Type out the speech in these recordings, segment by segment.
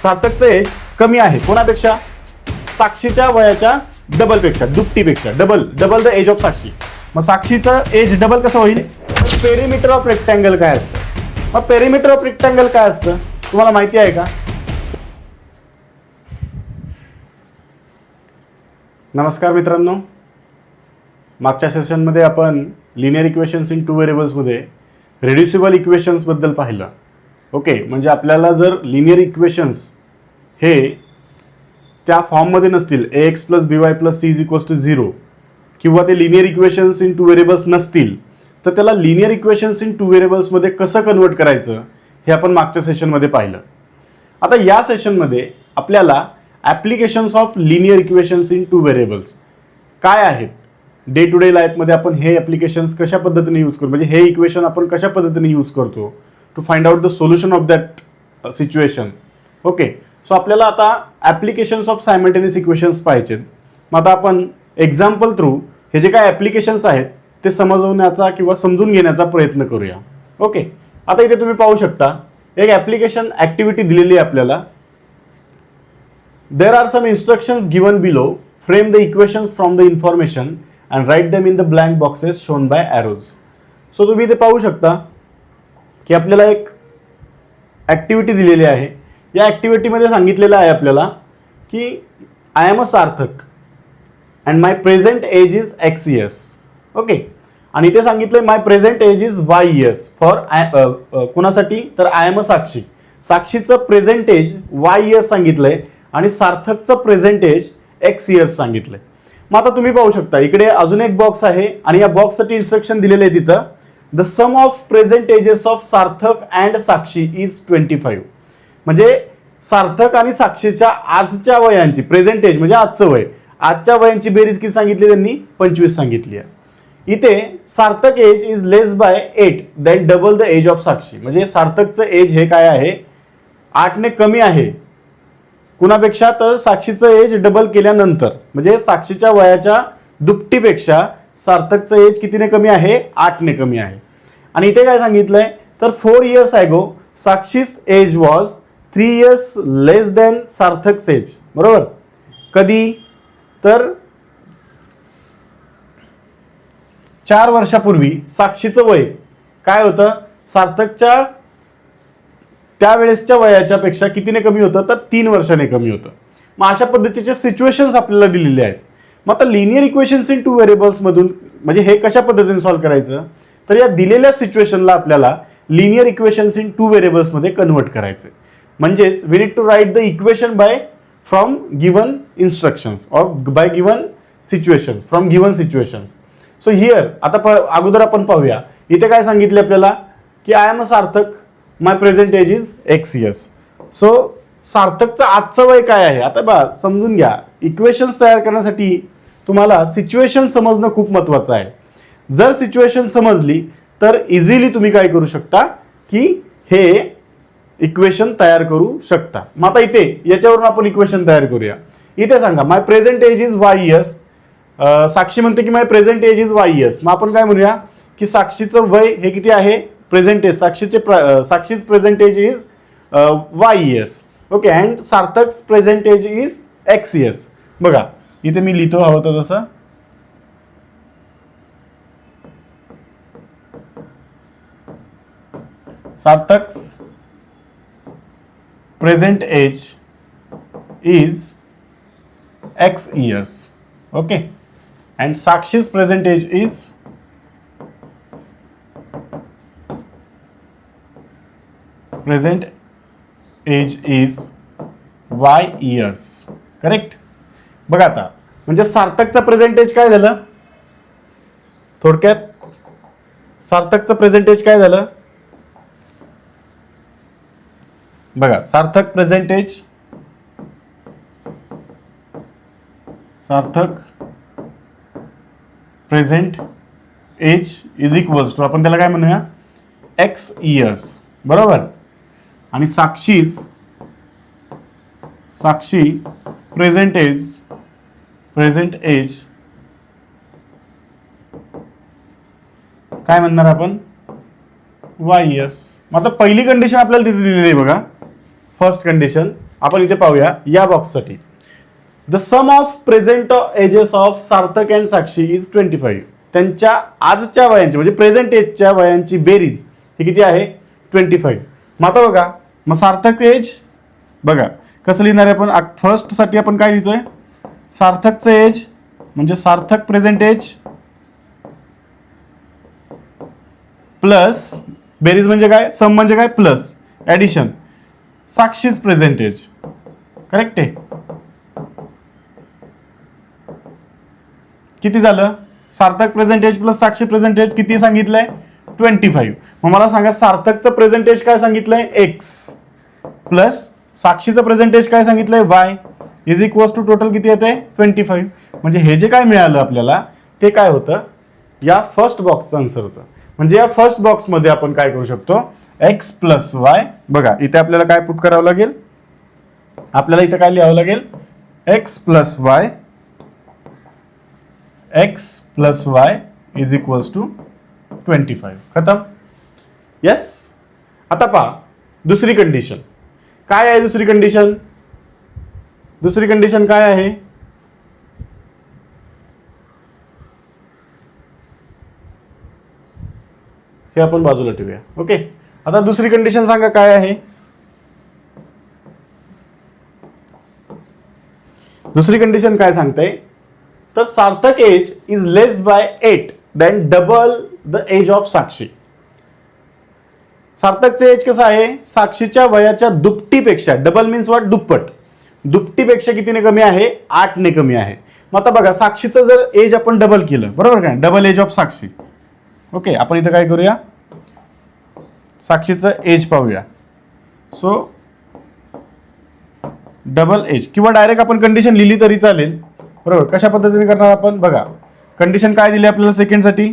सार्थकचं age कमी आहे कोणापेक्षा? साक्षीच्या वयाच्या डबलपेक्षा, दुपटीपेक्षा, डबल द एज ऑफ साक्षी. मग साक्षीचं एज डबल कसं होईल? पेरिमीटर ऑफ रेक्टँगल काय असतं? मग पेरिमीटर ऑफ रेक्टँगल काय असतं तुम्हाला माहिती आहे का? नमस्कार मित्रांनो, मागच्या सेशनमध्ये आपण लिनियर इक्वेशन्स इन 2 व्हेरिएबल्समध्ये रिड्युसिबल इक्वेशन्सबद्दल पाहिलं. ओके, म्हणजे आपल्याला जर लिनियर इक्वेशन्स हे त्या फॉर्ममध्ये नसतील ax + by + c = 0 किंवा ते लिनियर इक्वेशन्स इन 2 व्हेरिएबल्स नसतील तर त्याला लिनियर इक्वेशन्स इन 2 व्हेरिएबल्समध्ये कसं कन्वर्ट करायचं हे आपण मागच्या सेशनमध्ये पाहिलं. आता या सेशनमध्ये आपल्याला applications of linear equations in 2 variables काय आहेत, डे टू डे लाईफमध्ये आपण हे ॲप्लिकेशन्स कशा पद्धतीने यूज करतो, म्हणजे हे इक्वेशन आपण कशा पद्धतीने यूज करतो to find out the solution of that situation. Okay, so आपल्याला आता ॲप्लिकेशन्स ऑफ सायमल्टेनियस इक्वेशन्स पाहिजेत. मग आता आपण एक्झाम्पल थ्रू हे जे काय ॲप्लिकेशन्स आहेत ते समजवण्याचा किंवा समजून घेण्याचा प्रयत्न करूया. ओके, आता इथे तुम्ही पाहू शकता एक ॲप्लिकेशन ॲक्टिव्हिटी दिलेली आहे आपल्याला. There are some instructions given below. Frame the equations from the information and write them in the blank boxes shown by arrows. So तुम्ही इथे पाहू शकता की आपल्याला एक ॲक्टिव्हिटी दिलेली आहे. या ॲक्टिव्हिटीमध्ये सांगितलेलं आहे आपल्याला की I am a Sarthak and my present age is x years. Okay, आणि इथे सांगितलं my present age is y years for कुणासाठी? तर आय एम अ साक्षी. साक्षीचं प्रेझेंट एज वाय इयर्स सांगितलंय आणि सार्थकचं प्रेझेंट एज एक्स इयर्स सांगितलंय. मग आता तुम्ही पाहू शकता इकडे अजून एक बॉक्स आहे आणि या बॉक्ससाठी इन्स्ट्रक्शन दिलेले आहे तिथं. The sum of present ages of Sarthak and Sakshi is 25. म्हणजे सार्थक आणि साक्षीच्या आजच्या वयांची, प्रेझेंट एज म्हणजे आजचं वय, आजच्या वयांची बेरीज किती सांगितली त्यांनी? 25 सांगितली आहे. इथे Sarthak age is less by 8 than double the age of Sakshi. म्हणजे सार्थकचं एज हे काय आहे? 8 ने कमी आहे कुणापेक्षा? तर साक्षीचं एज डबल केल्यानंतर, म्हणजे साक्षीच्या वयाच्या दुपटीपेक्षा सार्थकचं एज कितीने कमी आहे? 8 ने कमी आहे. आणि इथे काय सांगितलंय? तर 4 years ago Sakshi's age was 3 years less than Sarthak's age. बरोबर? कधी? तर 4 वर्षापूर्वी साक्षीचं वय काय होतं? सार्थकच्या त्यावेळेसच्या वयाच्या पेक्षा कितीने कमी होतं? तर 3 वर्षाने कमी होतं. मग अशा पद्धतीचे सिच्युएशन्स आपल्याला दिलेले आहेत. मग आता लिनियर इक्वेशन्स इन 2 व्हेरिएबल्समधून म्हणजे हे कशा पद्धतीने सॉल्व्ह करायचं? तर या दिलेल्या सिच्युएशनला आपल्याला लिनियर इक्वेशन्स इन 2 व्हेरिएबल्समध्ये कन्वर्ट करायचं. म्हणजेच we need to write the equation by from given instructions or by given situation, from given situations. So here आता अगोदर आपण पाहूया इथे काय सांगितले आपल्याला की I am a Sarthak, my present age is x years. So सार्थकचं आजचं वय काय आहे? आता बा समजून घ्या, इक्वेशन्स तयार करण्यासाठी तुम्हाला सिच्युएशन समजणं खूप महत्त्वाचं आहे. जर सिच्युएशन समजली तर इझिली तुम्ही काय करू शकता की हे इक्वेशन तयार करू शकता. मग आता इथे याच्यावरून आपण इक्वेशन तयार करूया. इथे सांगा my present age is y years. Sakshi म्हणते की my present age is y years. मग आपण काय म्हणूया की साक्षीचं वय हे किती आहे? Present age. Sakshi's present age is y years. Okay, and Sarthak's present age is x years. बघा इथे मी लिहितो हवं तर तसं. Sarthak's present age is x years. Okay, and Sakshi's present age is present age is y years. Correct? बघा आता म्हणजे सार्थकचं प्रेझेंट एज काय झालं? थोडक्यात सार्थकचं प्रेझेंट एज काय झालं? बघा Sarthak present age, Sarthak present age is equals to आपण त्याला काय म्हणूया? X years. बरोबर? आणि साक्षी प्रेझेंट एज काय म्हणणार आपण? Y years. मग आता पहिली कंडिशन आपल्याला तिथे दिलेली आहे बघा. फर्स्ट कंडिशन आपण इथे पाहूया या बॉक्ससाठी. The sum of present ages of Sarthak and Sakshi is 25. त्यांच्या आजच्या वयांची म्हणजे प्रेझेंट एजच्या वयांची बेरीज ही किती आहे 25. मग आता बघा, मग सार्थक एज बघा कसं लिहिणार आहे आपण. फर्स्ट साठी आपण काय लिहितोय, सार्थकचं एज म्हणजे सार्थक प्रेझेंट एज प्लस बेरीज म्हणजे काय, सम म्हणजे काय प्लस ऍडिशन साक्षीच प्रेझेंट एज. करेक्ट आहे. किती झालं, Sarthak present age plus Sakshi present age किती सांगितलंय 25. मग मला सांगा सार्थकचं प्रेझेंट एज काय सांगितलंय x प्लस साक्षीचं प्रेझेंट एज काय सांगितलंय y is equals to total किती येते 25. म्हणजे हे जे काय मिळालं आपल्याला ते काय होतं, या फर्स्ट बॉक्सचं आन्सर होतं. म्हणजे या फर्स्ट बॉक्समध्ये आपण काय करू शकतो, x प्लस वाय. बघा इथे आपल्याला काय पुट करावं लागेल, आपल्याला इथे काय लिहावं लागेल, x plus Y, x plus Y is equals to 25. खतम. यस. आता पहा दुसरी कंडिशन काय आहे. दुसरी कंडिशन काय आहे, हे आपण बाजूला ठेवूया. ओके. आता दुसरी कंडिशन सांगा काय आहे. दुसरी कंडिशन काय सांगते, तर Sarthak age is less by 8 than double the age of Sakshi. सार्थकचे एज कसं आहे, साक्षीच्या वयाच्या दुपटीपेक्षा, डबल मीन्स व्हॉट, दुप्पट, दुपटीपेक्षा कितीने कमी आहे 8 ने कमी आहे. मग आता बघा साक्षीचं जर एज आपण डबल केलं, बरोबर काय, double age of Sakshi. Okay. आपण इथं काय करूया, साक्षीचं एज पाहूया. सो डबल एज किंवा डायरेक्ट आपण कंडिशन लिहिली तरी चालेल. बरोबर. कशा पद्धतीने करणार आपण बघा, कंडिशन काय दिली आपल्याला सेकंडसाठी,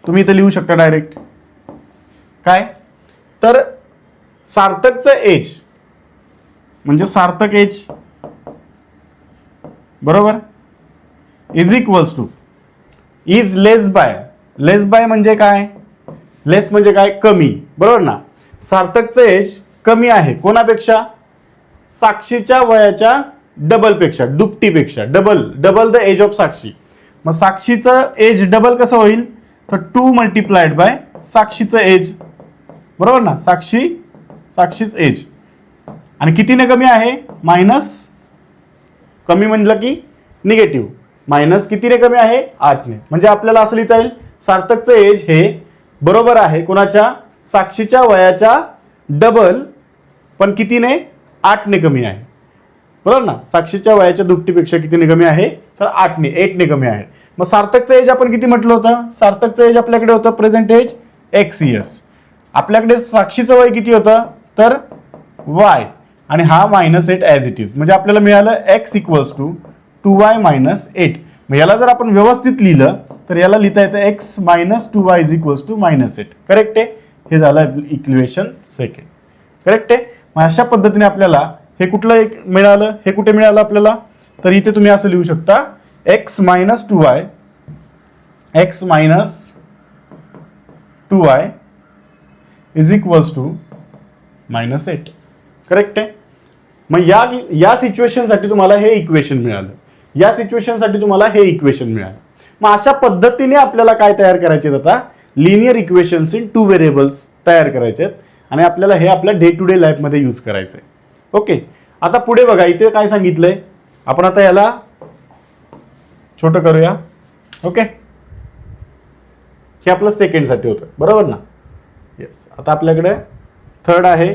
तुम्ही इथं लिहू शकता डायरेक्ट काय, तर सार्थकचं एज म्हणजे सार्थक एज बरोबर is equals two is less bye म्हणजे काय, लेस म्हणजे काय कमी, बरोबर ना. सार्थकचं एज कमी आहे कोणापेक्षा, साक्षीच्या वयाच्या डबल पेक्षा, दुपटीपेक्षा, डबल द एज ऑफ साक्षी. मग साक्षीचं एज डबल कसं होईल, तर 2 मल्टिप्लाइड बाय साक्षीचं एज, बरोबर ना. साक्षीच एज आणि कितीने कमी आहे, मायनस, कमी म्हणलं की निगेटिव्ह, मायनस कितीने कमी आहे 8 ने. म्हणजे आपल्याला असं लिहिता येईल सार्थकचं एज हे बरोबर आहे कोणाच्या, साक्षीच्या वयाच्या डबल पण कितीने 8 ने कमी आहे, बरोबर ना. साक्षीच्या वयाच्या दुपटीपेक्षा कितीने कमी आहे, तर 8 ने कमी आहे. मग सार्थकचं एज आपण किती म्हटलं होतं, सार्थकचं एज आपल्याकडे होतं प्रेझेंट एज x इयर्स. आपल्याकडे साक्षीचं वय किती होतं, तर y आणि हा -8 ॲज इट इज. म्हणजे आपल्याला मिळालं x equals to 2y minus 8. मग याला जर आपण व्यवस्थित लिहिलं तर याला लिहिता येतं x minus 2y is equals to -8. Correct आहे. हे झालं इक्वेशन सेकंड. करेक्ट आहे. मग अशा पद्धतीने आपल्याला हे कुठलं एक मिळालं, हे कुठे मिळालं आपल्याला, तर इथे तुम्ही असं लिहू शकता x minus 2y is equals to -8. Correct आहे. मग या सिच्युएशनसाठी तुम्हाला हे इक्वेशन मिळालं, या सिच्युएशनसाठी तुम्हाला हे इक्वेशन मिळालं. मग अशा पद्धतीने आपल्याला काय तयार करायचे आहेत, आता लिनियर इक्वेशन्स इन 2 व्हेरिएबल्स तयार करायचे आहेत आणि आपल्याला हे आपल्या डे टू डे लाईफमध्ये यूज करायचं आहे. ओके. आता पुढे बघा इथे काय सांगितलंय, आपण आता याला छोटं करूया. ओके. हे आपलं सेकंडसाठी होतं, बरोबर ना. येस. आता आपल्याकडे थर्ड आहे.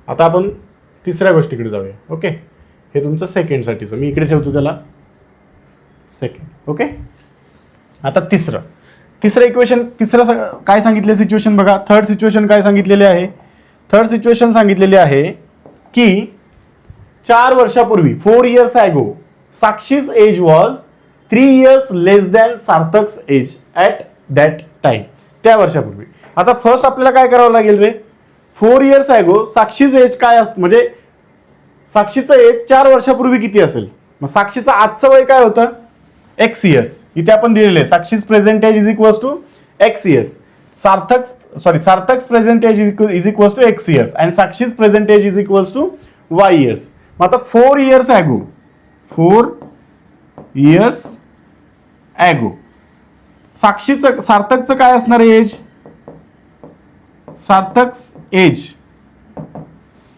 आता आपण तिसऱ्या गोष्टीकडे जाऊया. ओके. हे तुमचं सेकंडसाठीचं, मी इकडे ठेवतो त्याला सेकंड. ओके. आता तिसरं इक्वेशन, तिसरं काय सांगितले सिच्युएशन बघा. थर्ड सिच्युएशन काय सांगितलेले आहे, थर्ड सिच्युएशन सांगितलेली आहे की 4 वर्षापूर्वी 4 years ago Sakshi's age was 3 years less than Sarthak's age at that time. त्या वर्षापूर्वी आता फर्स्ट आपल्याला काय करावं लागेल रे, 4 years ॲगो साक्षीचं एज काय असतं, म्हणजे साक्षीचं एज 4 वर्षापूर्वी किती असेल. मग साक्षीचं आजचं वय काय होतं, एक्स इयर्स. इथे आपण दिलेलं आहे Sakshi's present age is equals to x years. Sarthak's present age is equals to x years and Sakshi's present age is equals to y years. मग आता 4 years ॲगो, 4 years ॲगो साक्षीचं सार्थकचं काय असणार एज, सार्थक्स एज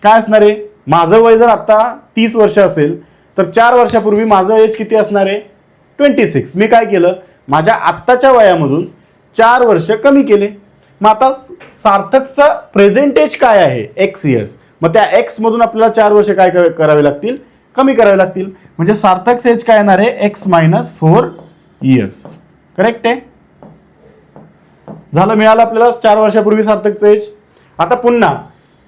काय असणार आहे, माझं वय जर आता 30 वर्ष असेल तर 4 वर्षापूर्वी माझं एज किती असणार आहे, 26. मी काय केलं, माझ्या आत्ताच्या वयामधून 4 वर्ष कमी केले. मग आता सार्थकचं प्रेझेंट एज काय आहे, एक्स इयर्स. मग त्या एक्स मधून आपल्याला 4 वर्ष काय करावे लागतील, कमी करावे लागतील. म्हणजे सार्थक एज काय येणार आहे, एक्स मायनस 4 years. करेक्ट आहे. झालं, मिळालं आपल्याला 4 वर्षापूर्वी सार्थकचं एज. आता पुन्हा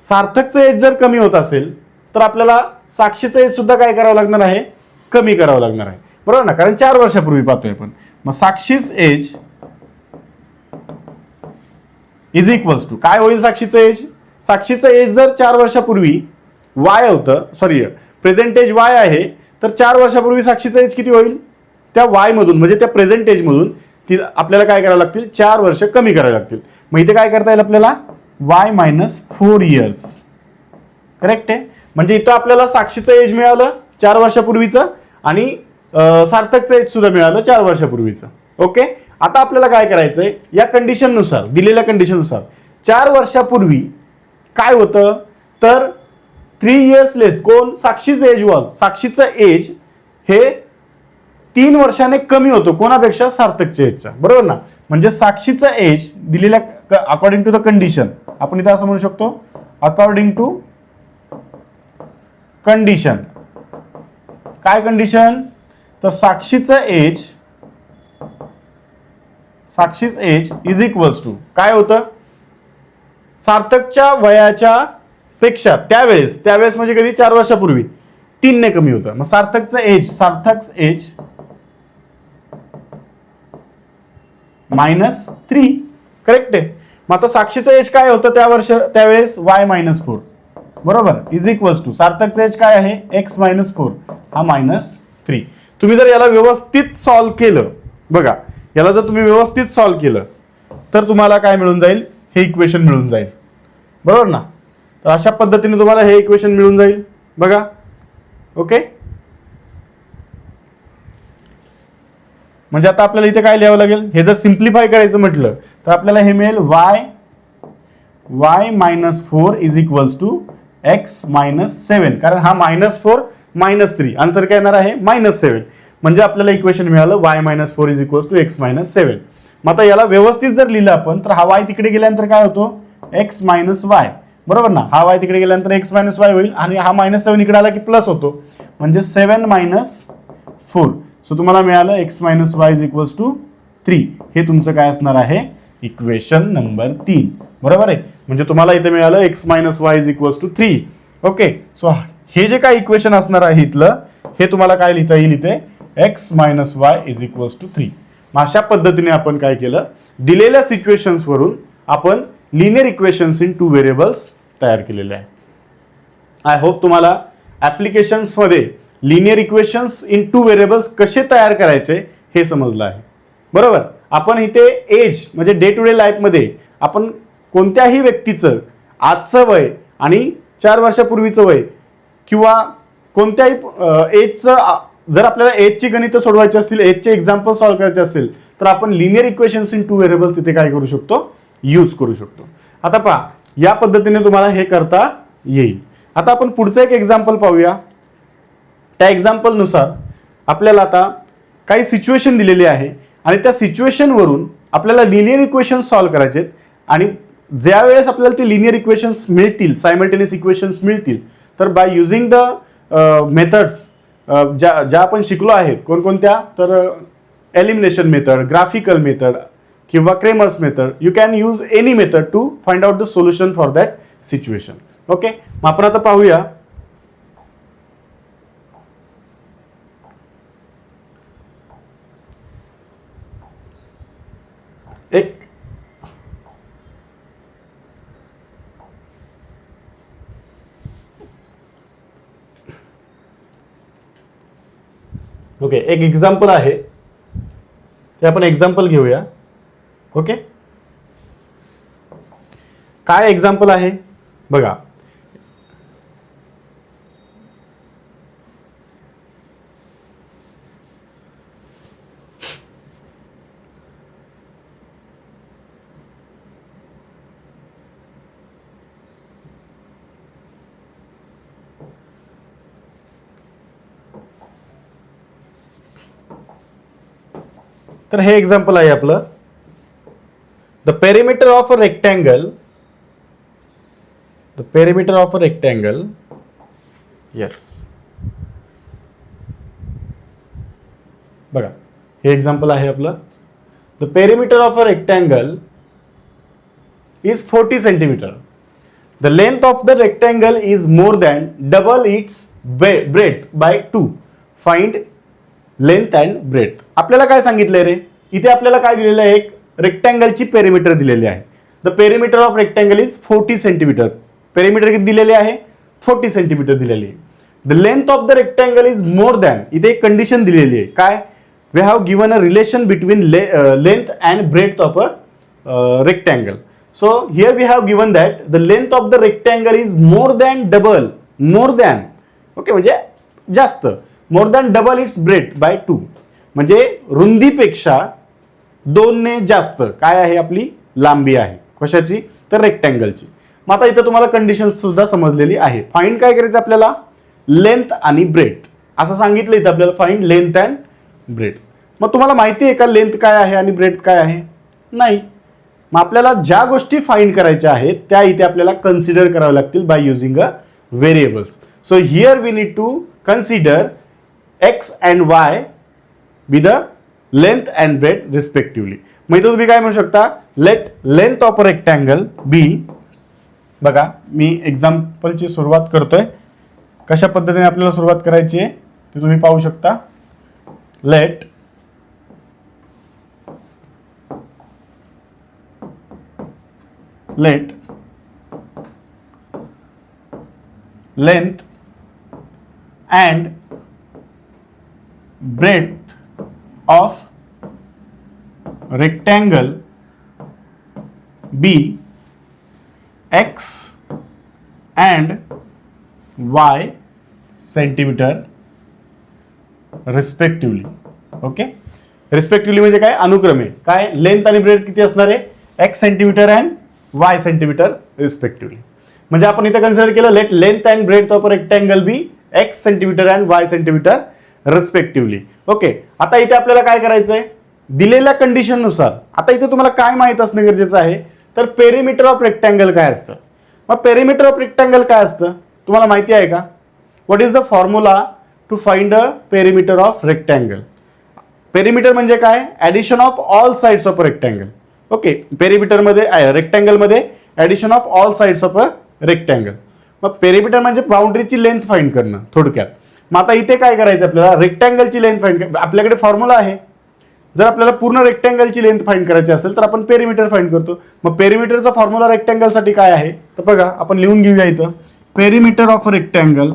सार्थकचं एज जर कमी होत असेल तर आपल्याला साक्षीचं एज सुद्धा काय करावं लागणार आहे, कमी करावं लागणार आहे. बरोबर ना, कारण 4 वर्षापूर्वी पाहतोय आपण. मग साक्षीच एज इज इक्वल्स टू काय होईल, साक्षीचं एज, साक्षीचं एज जर 4 वर्षापूर्वी वाय होतं, सॉरी प्रेझेंट एज वाय आहे, तर 4 वर्षापूर्वी साक्षीचं एज किती होईल, त्या वाय मधून म्हणजे त्या प्रेझेंट एज मधून ती आपल्याला काय करावं लागतील, 4 वर्ष कमी करावे लागतील. मग इथे काय करता येईल आपल्याला, वाय मायनस 4 years. करेक्ट आहे. म्हणजे इथं आपल्याला साक्षीचं एज मिळालं 4 वर्षापूर्वीचं आणि सार्थकचं एज सुद्धा मिळालं 4 वर्षापूर्वीचं. ओके. आता आपल्याला काय करायचंय, या कंडिशननुसार, दिलेल्या कंडिशननुसार 4 वर्षापूर्वी काय होतं, तर 3 years लेस कोण, साक्षीचं एज वॉज, साक्षीचं एज हे 3 वर्षाने कमी होतो कोणापेक्षा, सार्थकच्या एजच्या. बरोबर ना. म्हणजे साक्षीचं एज दिलेल्या अकॉर्डिंग टू द कंडिशन, आपण इथं असं म्हणू शकतो, अकॉर्डिंग टू कंडिशन. काय कंडिशन, तर साक्षीचं एज इज इक्वल्स टू काय होतं, सार्थकच्या वयाच्या पेक्षा त्यावेळेस म्हणजे कधी, 4 वर्षापूर्वी 3 ने कमी होतं. मग सार्थकचं एज -3. करेक्ट आहे. मग आता साक्षीचं एज काय होतं त्यावेळेस y -4. बरोबर, इज इक्वल्स टू सार्थकचं एज काय आहे, x -4 हा -3. तुम्ही जर याला व्यवस्थित सॉल्व्ह केलं, बघा याला जर तुम्ही व्यवस्थित सॉल्व्ह केलं तर तुम्हाला काय मिळून जाईल, हे इक्वेशन मिळून जाईल. बरोबर ना. तर अशा पद्धतीने तुम्हाला हे इक्वेशन मिळून जाईल. बघा. ओके. म्हणजे आता आपल्याला इथे काय लिहावं लागेल, हे जर सिम्प्लिफाय करायचं म्हटलं तर आपल्याला हे मिळेल y -4 is equals to x -7. कारण हा -4 -3 आन्सर काय येणार आहे, -7. म्हणजे आपल्याला इक्वेशन मिळालं y -4 is equals to x -7. मग आता याला व्यवस्थित जर लिहिलं आपण तर हा y तिकडे गेल्यानंतर काय होतो, x -y. बरोबर ना. हा y तिकडे गेल्यानंतर x -y होईल आणि हा -7 इकडे आला की प्लस होतो, म्हणजे 7 - 4. सो तुम्हाला मिळालं x -y is equals to 3. हे तुमचं काय असणार आहे, इक्वेशन नंबर 3. बरोबर आहे. म्हणजे तुम्हाला इथे मिळालं x -y is equals to 3. Okay. So हे जे काय इक्वेशन असणार आहे इथलं, हे तुम्हाला काय लिहिता येईल इथे, x -y is equals to 3. मग अशा पद्धतीने आपण काय केलं, दिलेल्या सिच्युएशन्स वरून आपण लिनियर इक्वेशन्स इन 2 व्हेरिएबल्स तयार केलेले आहे. आय होप तुम्हाला ऍप्लिकेशन्स मध्ये लिनियर इक्वेशन्स इन 2 व्हेरिएबल्स कसे तयार करायचे हे समजलं आहे. बरोबर. आपण इथे एज म्हणजे डे टू डे लाईफमध्ये आपण कोणत्याही व्यक्तीचं आजचं वय आणि 4 वर्षापूर्वीचं वय किंवा कोणत्याही एजचं, जर आपल्याला एजची गणितं सोडवायची असतील, एजचे एक्झाम्पल सॉल्व्ह करायचे असेल तर आपण लिनियर इक्वेशन्स इन 2 व्हेरिएबल्स इथे काय करू शकतो, यूज करू शकतो. आता पहा, या पद्धतीने तुम्हाला हे करता येईल. आता आपण पुढचं एक एक्झाम्पल पाहूया. त्या एक्झाम्पलनुसार आपल्याला आता काही सिच्युएशन दिलेली आहे आणि त्या सिच्युएशनवरून आपल्याला लिनियर इक्वेशन्स सॉल्व्ह करायचे आहेत. आणि ज्या वेळेस आपल्याला ते लिनियर इक्वेशन्स मिळतील, सायमल्टेनियस इक्वेशन्स मिळतील, तर बाय युझिंग द मेथड्स ज्या आपण शिकलो आहेत, कोणकोणत्या, तर एलिमिनेशन मेथड, ग्राफिकल मेथड किंवा Cramer's method, you can use any method to find out the solution for that situation. Okay. मग आपण आता पाहूया ओके, एक एक्झाम्पल आहे, ते आपण एक्झाम्पल घेऊया. ओके, काय एक्झाम्पल आहे बघा. तर हे एक्झाम्पल आहे आपलं. The perimeter of a rectangle, the perimeter of a rectangle, yes, बघा हे एक्झाम्पल आहे आपलं. The perimeter of a rectangle is 40 centimetre. The length of the rectangle is more than double its breadth by 2. Find length and breadth. आपल्याला काय सांगितलंय रे, इथे आपल्याला काय दिलेलं आहे, एक रेक्टँगलची पेरिमीटर दिलेली आहे. The perimeter of rectangle is 40 centimetre. Perimeter किती दिलेली आहे, 40 सेंटीमीटर दिलेली आहे. The length of the rectangle is more than, इथे एक कंडिशन दिलेली आहे, काय, we have given a relation between length and breadth of a rectangle. So here we have given that the length of the rectangle is more than double, more than, okay, म्हणजे जास्त, more than double its breadth by 2, म्हणजे रुंदीपेक्षा 2 ने जास्त काय आहे, आपली लांबी आहे. कशाची, तर रेक्टँगलची. मग आता इथं तुम्हाला कंडिशन सुद्धा समजलेली आहे. फाइंड काय करायचं आपल्याला, लेंथ आणि ब्रेथ असं सांगितलं इथं आपल्याला, फाइंड लेंथ अँड ब्रेथ. मग तुम्हाला माहिती आहे का लेंथ काय आहे आणि ब्रेथ काय आहे, नाही. मग आपल्याला ज्या गोष्टी फाइंड करायच्या आहेत त्या इथे आपल्याला कन्सिडर कराव्या लागतील by using a variables. So here we need to consider x and y with the length and breadth respectively. मग इथं तुम्ही काय म्हणू शकता, let length of a rectangle b, बघा मी एक्झाम्पलची सुरुवात करतोय, कशा पद्धतीने आपल्याला सुरुवात करायची आहे ते तुम्ही पाहू शकता. Let length and breadth of rectangle be x and y centimetre respectively. Okay, respectively म्हणजे काय, अनुक्रमे काय, लेंथ आणि ब्रेथ किती असणार आहे, x centimetre and y centimetre respectively. म्हणजे आपण इथे कन्सिडर केलं, let length and breadth of a rectangle be x centimetre and y centimetre respectively. Okay, आता इथे आपल्याला काय करायचंय, दिलेल्या कंडिशन नुसार. आता इथे तुम्हाला काय माहित असणं गरजेचं आहे, तर पेरिमीटर ऑफ रेक्टँगल काय असतं. मग पेरिमीटर ऑफ रेक्टँगल काय असतं तुम्हाला माहिती आहे का, what is the formula to find a perimeter of rectangle. Perimeter म्हणजे काय, addition of all sides of a rectangle. Okay, perimeter मध्ये रेक्टँगल मध्ये addition of all sides of a rectangle. मग पेरिमीटर म्हणजे बाउंड्रीची लेंथ फाइंड करणं थोडक्यात. मग आता इथे काय करायचं आपल्याला, रेक्टँगलची लेंथ फाइंड, आपल्याकडे फॉर्म्युला आहे. जर आपल्याला पूर्ण रेक्टँगलची लेंथ फाइंड करायची असेल तर आपण पेरिमीटर फाइंड करतो. मग पेरिमीटरचा फॉर्म्युला रेक्टँगलसाठी काय आहे, तर बघा आपण लिहून घेऊया इथं, perimeter of rectangle,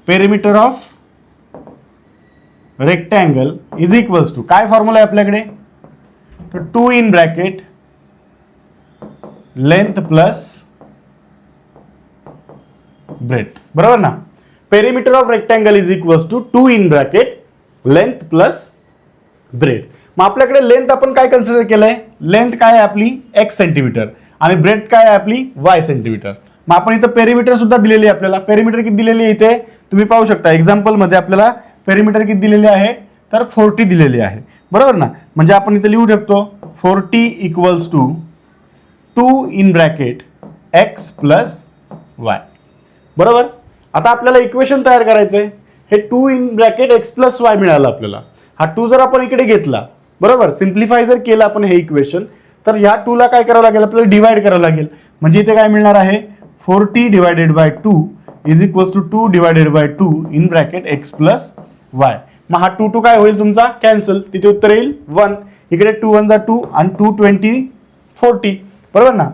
perimeter of rectangle is equals to, काय फॉर्म्युला आहे आपल्याकडे, तर 2 in bracket length plus breadth, बरोबर ना. Perimeter of rectangle is equals to 2 in bracket length plus breadth. मग आपल्याकडे लेंथ आपण काय कन्सिडर केलंय, लेंथ काय आहे आपली x सेंटीमीटर आणि ब्रेथ काय आहे आपली y सेंटीमीटर. मग आपण इथं पेरिमीटर सुद्धा दिलेली आहे आपल्याला. पेरिमीटर किती दिलेली आहे इथे तुम्ही पाहू शकता, एक्झाम्पल मध्ये आपल्याला पेरिमीटर किती दिलेली आहे, तर 40 दिलेली आहे, बरोबर ना. म्हणजे आपण इथे लिहू शकतो 40 equals to 2 in bracket x plus y, बरोबर. आता आपल्याला इक्वेशन तयार करायचंय, हे 2 in bracket x plus y मिळालं आपल्याला. हा 2 जर आपण इकडे घेतला, बरोबर, सिम्प्लिफाय जर केलं आपण हे इक्वेशन, तर ह्या 2 ला काय करावं लागेल आपल्याला, डिवाइड करावं लागेल. म्हणजे इथे काय मिळणार आहे, 40 divided by 2 is equals to 2 divided by 2 in bracket x plus y. मग हा 2 काय होईल तुमचा, कॅन्सल, तिथे उत्तर येईल 1. इकडे 2 1 जा 2 आणि 2 20 40, बरोबर ना.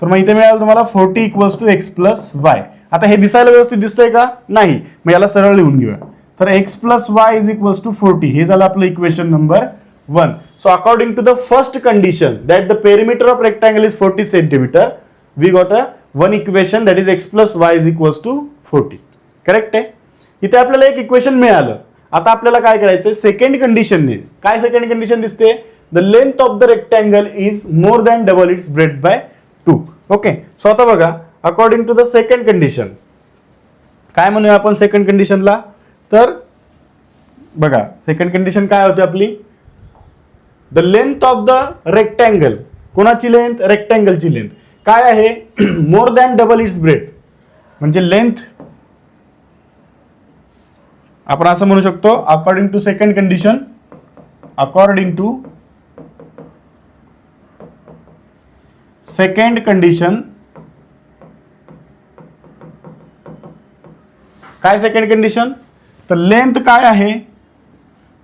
तर मग इथे मिळालं तुम्हाला 40 equals to x plus y. आता हे दिसायला व्यवस्थित दिसतंय का? नाही. मग याला सरळ लिहून घेऊया. तर x plus y is equals to 40. हे झालं आपलं equation number 1. So according to the first condition that the perimeter of rectangle is 40 centimeter, we got a one equation that is x plus y is equals to 40. Correct आहे. इथे आपल्याला एक equation मिळालं. आता आपल्याला काय करायचंय? सेकंड कंडिशनने काय सेकंड कंडिशन दिसते? The length of the rectangle is more than double its breadth by 2. Okay. So आता बघा, according to the second condition काय म्हणूया आपण सेकंड कंडिशनला? तर बघा, सेकंड कंडिशन काय होती आपली? The length of the rectangle. कोणाची लेंथ? रेक्टँगलची लेंथ काय आहे? More than double its breadth. म्हणजे लेंथ आपण असं म्हणू शकतो, according to second condition, according to second condition काय सेकंड कंडिशन? तर लेंथ काय आहे?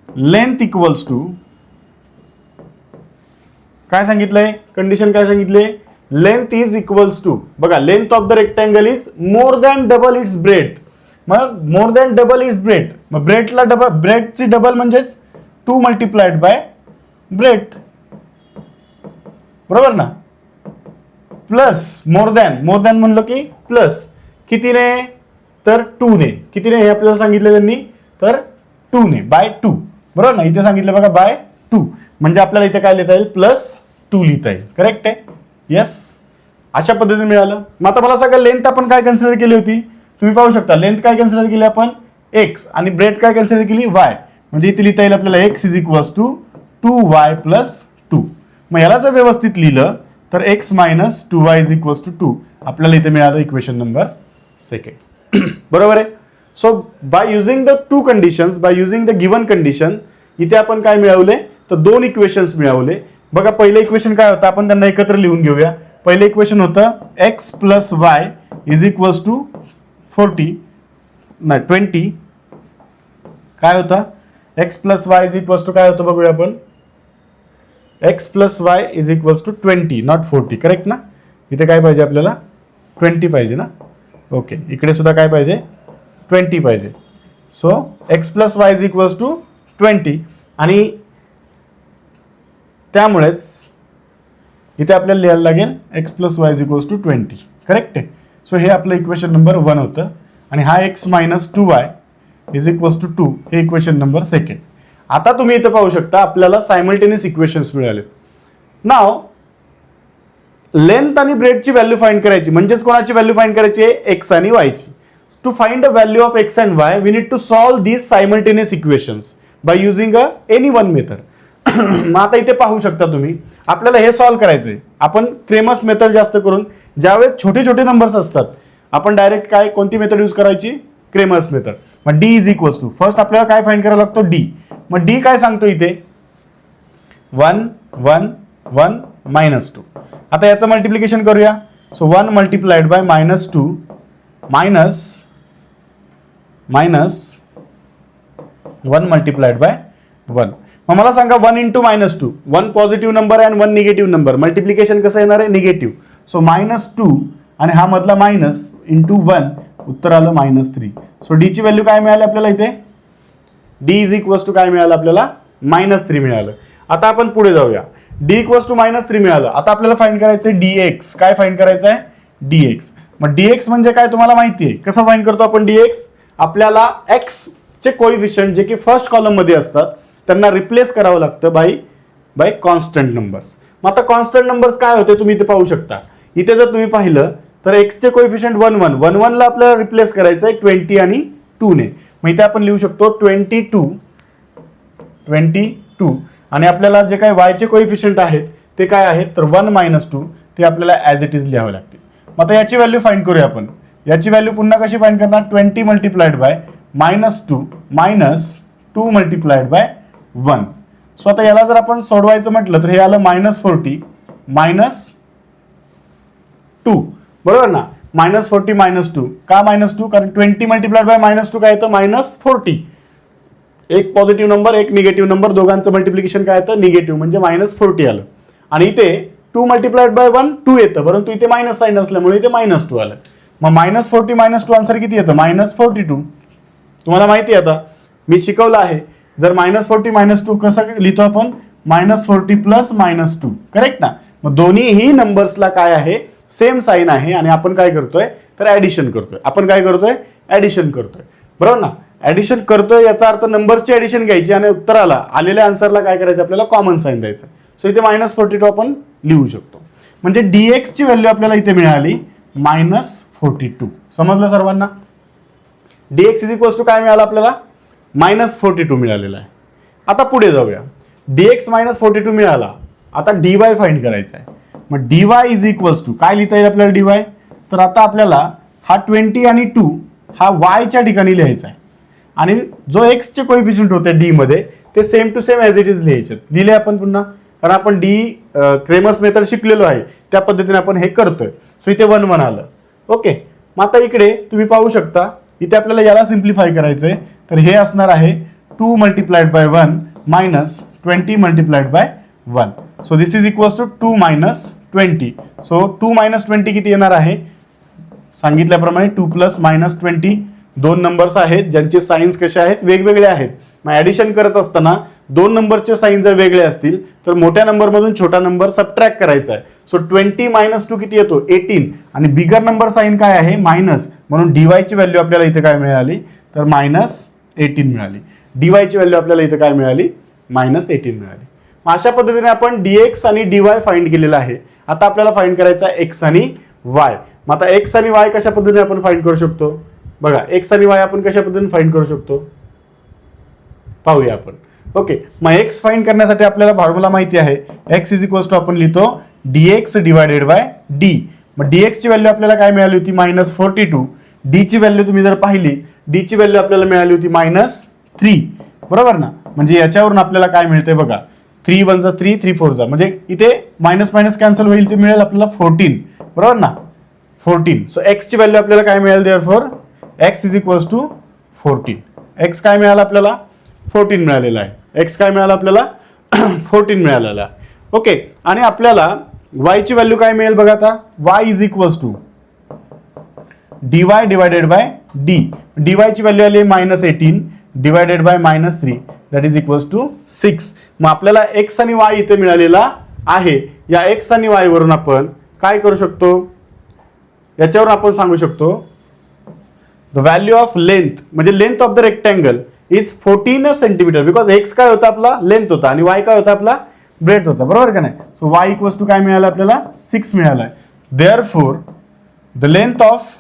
लेंथ इक्वल्स टू काय सांगितलंय? कंडिशन काय सांगितले? लेंथ इज इक्वल्स टू, बघा, length of the rectangle is more than double its breadth. मग more than double its breadth, मग ब्रेथला डबल, ब्रेथची डबल म्हणजेच 2 मल्टिप्लाइड बाय ब्रेथ, बरोबर ना? प्लस मोर दॅन म्हणलं की प्लस कितीने? तर 2 ने. कितीने हे आपल्याला सांगितलं त्यांनी? तर 2 ने, बाय 2, बरोबर ना? इथे सांगितलं बघा बाय 2, म्हणजे आपल्याला इथे काय लिहिता येईल? +2 लिहिता येईल. करेक्ट आहे. येस, अशा पद्धतीने मिळालं. मग आता मला सांगा, लेंथ आपण काय कन्सिडर केली होती? तुम्ही पाहू शकता, लेंथ काय कन्सिडर केली आपण? x, आणि ब्रेथ काय कन्सिडर केली? y. म्हणजे इथे लिहिता येईल आपल्याला x is equals to 2y + 2. मग याला जर व्यवस्थित लिहिलं तर x - 2y is equals to 2 आपल्याला इथे मिळालं इक्वेशन नंबर सेकंड. बरोबर आहे. So by using the two conditions, by using the given condition, इथे आपण काय मिळवले? तर 2 इक्वेशन्स मिळवले. बघा, पहिलं इक्वेशन काय होतं? आपण त्यांना एकत्र लिहून घेऊया. पहिलं इक्वेशन होतं x + y is equals to 20. काय होता? x + y is equals to काय होतं बघूया आपण. x + y is equals to 20, not 40. Correct ना? इथे काय पाहिजे आपल्याला? 20 पाहिजे ना? ओके. इकडे सुद्धा काय पाहिजे? 20 पाहिजे. So x + y is equals to 20, आणि त्यामुळेच इथे आपल्याला लिहायला लागेल x + y is equals to 20. Correct आहे. सो हे आपलं इक्वेशन नंबर 1 होतं, आणि हा x - 2y is equals to 2 हे इक्वेशन नंबर सेकंड. आता तुम्ही इथे पाहू शकता, आपल्याला सायमल्टेनियस इक्वेशन्स मिळाले. नाव लेंथ आणि ब्रेथची व्हॅल्यू फाइंड करायची, म्हणजेच कोणाची व्हॅल्यू फाइंड करायची आहे? x आणि y ची. To find the value of x and y we need to solve these simultaneous equations by using any one method. मग आता इथे पाहू शकता तुम्ही, आपल्याला हे सॉल्व करायचंय. आपण क्रेमर्स मेथड जास्त करून, ज्यावेळेस छोटे छोटे नंबर्स असतात, आपण डायरेक्ट काय, कोणती मेथड यूज करायची? Cramer's method. मग d is equals to, first आपल्याला काय फाइंड करायला लागतो? d. मग d काय सांगतो इथे? 1 1 1 -2. आता याचं मल्टिप्लिकेशन करूया. So 1 multiplied by -2 minus 1 multiplied by 1. मग मला सांगा 1 × -2, 1 पॉझिटिव्ह नंबर आणि 1 निगेटिव्ह नंबर, मल्टिप्लिकेशन कसं येणार आहे? निगेटिव्ह. सो -2 आणि हा मधला मायनस इंटू 1, उत्तर आलं -3. सो डी ची व्हॅल्यू काय मिळाली आपल्याला इथे? d इज इक्वल्स टू काय मिळालं आपल्याला? -3 मिळालं. आता आपण पुढे जाऊया. d इक्वल्स टू -3 मिळालं. आता आपल्याला फाइंड करायचं आहे dx. काय फाइंड करायचं आहे? dx. मग dx म्हणजे काय तुम्हाला माहिती आहे? कसं फाइंड करतो आपण dx? आपल्याला x चे कोइफिशियंट जे की फर्स्ट कॉलम मध्ये असतात त्यांना रिप्लेस करावं लागतं बाय कॉन्स्टंट नंबर्स. मग आता कॉन्स्टंट नंबर्स काय होते तुम्ही इथे पाहू शकता. इथे जर तुम्ही पाहिलं तर x चे कोइफिशियंट 1 1 1 1 ला आपल्याला रिप्लेस करायचं आहे 20 आणि 2 ने. मग इथे आपण लिहू शकतो 22 आणि आपल्याला जे काही y चे कोइफिशियंट आहेत ते काय आहेत? तर 1 - 2 ते आपल्याला ॲज इट इज लिहावे लागतील. मग आता याची व्हॅल्यू फाइंड करूया आपण. याची व्हॅल्यू पुन्हा कशी फाइंड करणार? 20 multiplied by -2 minus 2 multiplied by 1. So आता याला जर आपण सोडवायचं म्हटलं तर हे आलं -40 -2, बरोबर ना? -40 -2. का -2? कारण 20 मल्टिप्लाइड बाय -2 काय येतं? -40. एक पॉझिटिव्ह नंबर, एक निगेटिव्ह नंबर, दोघांचं मल्टिप्लिकेशन काय येतं? निगेटिव्ह, म्हणजे -40 आलं. आणि इथे 2 मल्टिप्लाइड बाय 1 2 येतं, परंतु इथे मायनस साईन असल्यामुळे इथे -2 आलं. मग -40 -2 आन्सर किती येतं? -42. तुम्हाला माहिती आहे आता मी शिकवलं आहे, जर -40 -2 कसं लिहितो आपण? -40 + -2, करेक्ट ना? मग दोन्हीही नंबर्सला काय आहे? सेम साईन आहे आणि आपण काय करतोय? तर ऍडिशन करतोय. आपण काय करतोय? ऍडिशन करतोय, बरोबर ना? ऍडिशन करतोय याचा अर्थ नंबरची ऍडिशन घ्यायची आणि उत्तराला आलेल्या आन्सरला काय करायचं? आपल्याला कॉमन साईन द्यायचं. सो इथे -42 आपण लिहू शकतो. म्हणजे dx ची व्हॅल्यू आपल्याला इथे मिळाली -42. समजलं सर्वांना? dx इज इक्वल्स टू काय मिळालं आपल्याला? -42 मिळालेला आहे. आता पुढे जाऊया. dx -42 मिळाला. आता dy फाइंड करायचा आहे. मग dy इज इक्वल्स टू काय लिहिता येईल आपल्याला dy? तर आता आपल्याला हा 20 आणि 2 हा y च्या ठिकाणी लिहायचा आहे आणि जो x चे कोएफिशियंट होते d मध्ये ते same to same as it is लिहायचे. लिहिले आपण पुन्हा, कारण आपण क्रेमर्स मेथड शिकलेलो आहे त्या पद्धतीने आपण हे करतोय. सो इथे 1 1 आलं. ओके, मग आता इकडे तुम्ही पाहू शकता इथे आपल्याला याला सिम्प्लिफाय करायचंय. तर हे असणार आहे 2 × 1 -20 × 1. So this is equals to 2 - 20. So 2 - 20 किती येणार आहे? सांगितल्याप्रमाणे 2 + -20 दोन नंबर्स आहेत ज्यांचे साइन्स कसे आहेत? वेगवेगळे आहेत. मग ऍडिशन करत असताना दोन नंबरचे साइन जर वेगळे असतील तर मोठ्या नंबरमधून छोटा नंबर सबट्रॅक्ट करायचा आहे. सो 20 - 2 किती येतो? 18 आणि बिगर नंबर साइन काय आहे? मायनस. म्हणून dy ची व्हॅल्यू आपल्याला इथे काय मिळाली? तर -18 मिळाली. dy ची व्हॅल्यू आपल्याला इथे काय मिळाली? -18 मिळाली. मग अशा पद्धतीने आपण dx आणि dy फाइंड केलेला आहे. आता आपल्याला फाइंड करायचा आहे x आणि y. मग आता x आणि y कशा पद्धतीने आपण फाइंड करू शकतो? बघा, x आणि y आपण कशा पद्धतीने फाइंड करू शकतो पाहूया आपण. ओके, मग x फाइंड करण्यासाठी आपल्याला फॉर्म्युला माहिती आहे. x इज इक्वल्स टू आपण लिहितो dx / d. मग dx ची व्हॅल्यू आपल्याला काय मिळाली होती? -42. d ची व्हॅल्यू तुम्ही जर पाहिली, d ची व्हॅल्यू आपल्याला मिळाली होती -3, बरोबर ना? म्हणजे याच्यावरून आपल्याला काय मिळते बघा, 3 × 1 = 3, 3 × 4 = म्हणजे इथे मायनस मायनस कॅन्सल होईल, ते मिळेल आपल्याला 14, बरोबर ना? 14. सो x ची व्हॅल्यू आपल्याला काय मिळेल? Therefore x is equals to 14. x काय मिळालं आपल्याला? 14 मिळालेला आहे. x काय मिळालं आपल्याला? 14 मिळालेला आहे. ओके, आणि आपल्याला y ची व्हॅल्यू काय मिळेल बघा आता? y is equals to dy / d. dy ची व्हॅल्यू आली -18 divided by -3 that is equals to 6. मग आपल्याला x आणि y इथे मिळालेला आहे. या x आणि y वरून आपण काय करू शकतो? याच्यावर आपण सांगू शकतो द व्हॅल्यू ऑफ लेंथ, म्हणजे length of the rectangle is 14 centimetre. Because x काय होता आपला? लेंथ होता आणि y काय होता आपला? ब्रेथ होता, बरोबर का नाही? सो y इक्वल्स टू काय मिळालं आपल्याला? 6 मिळालं आहे. Therefore the length of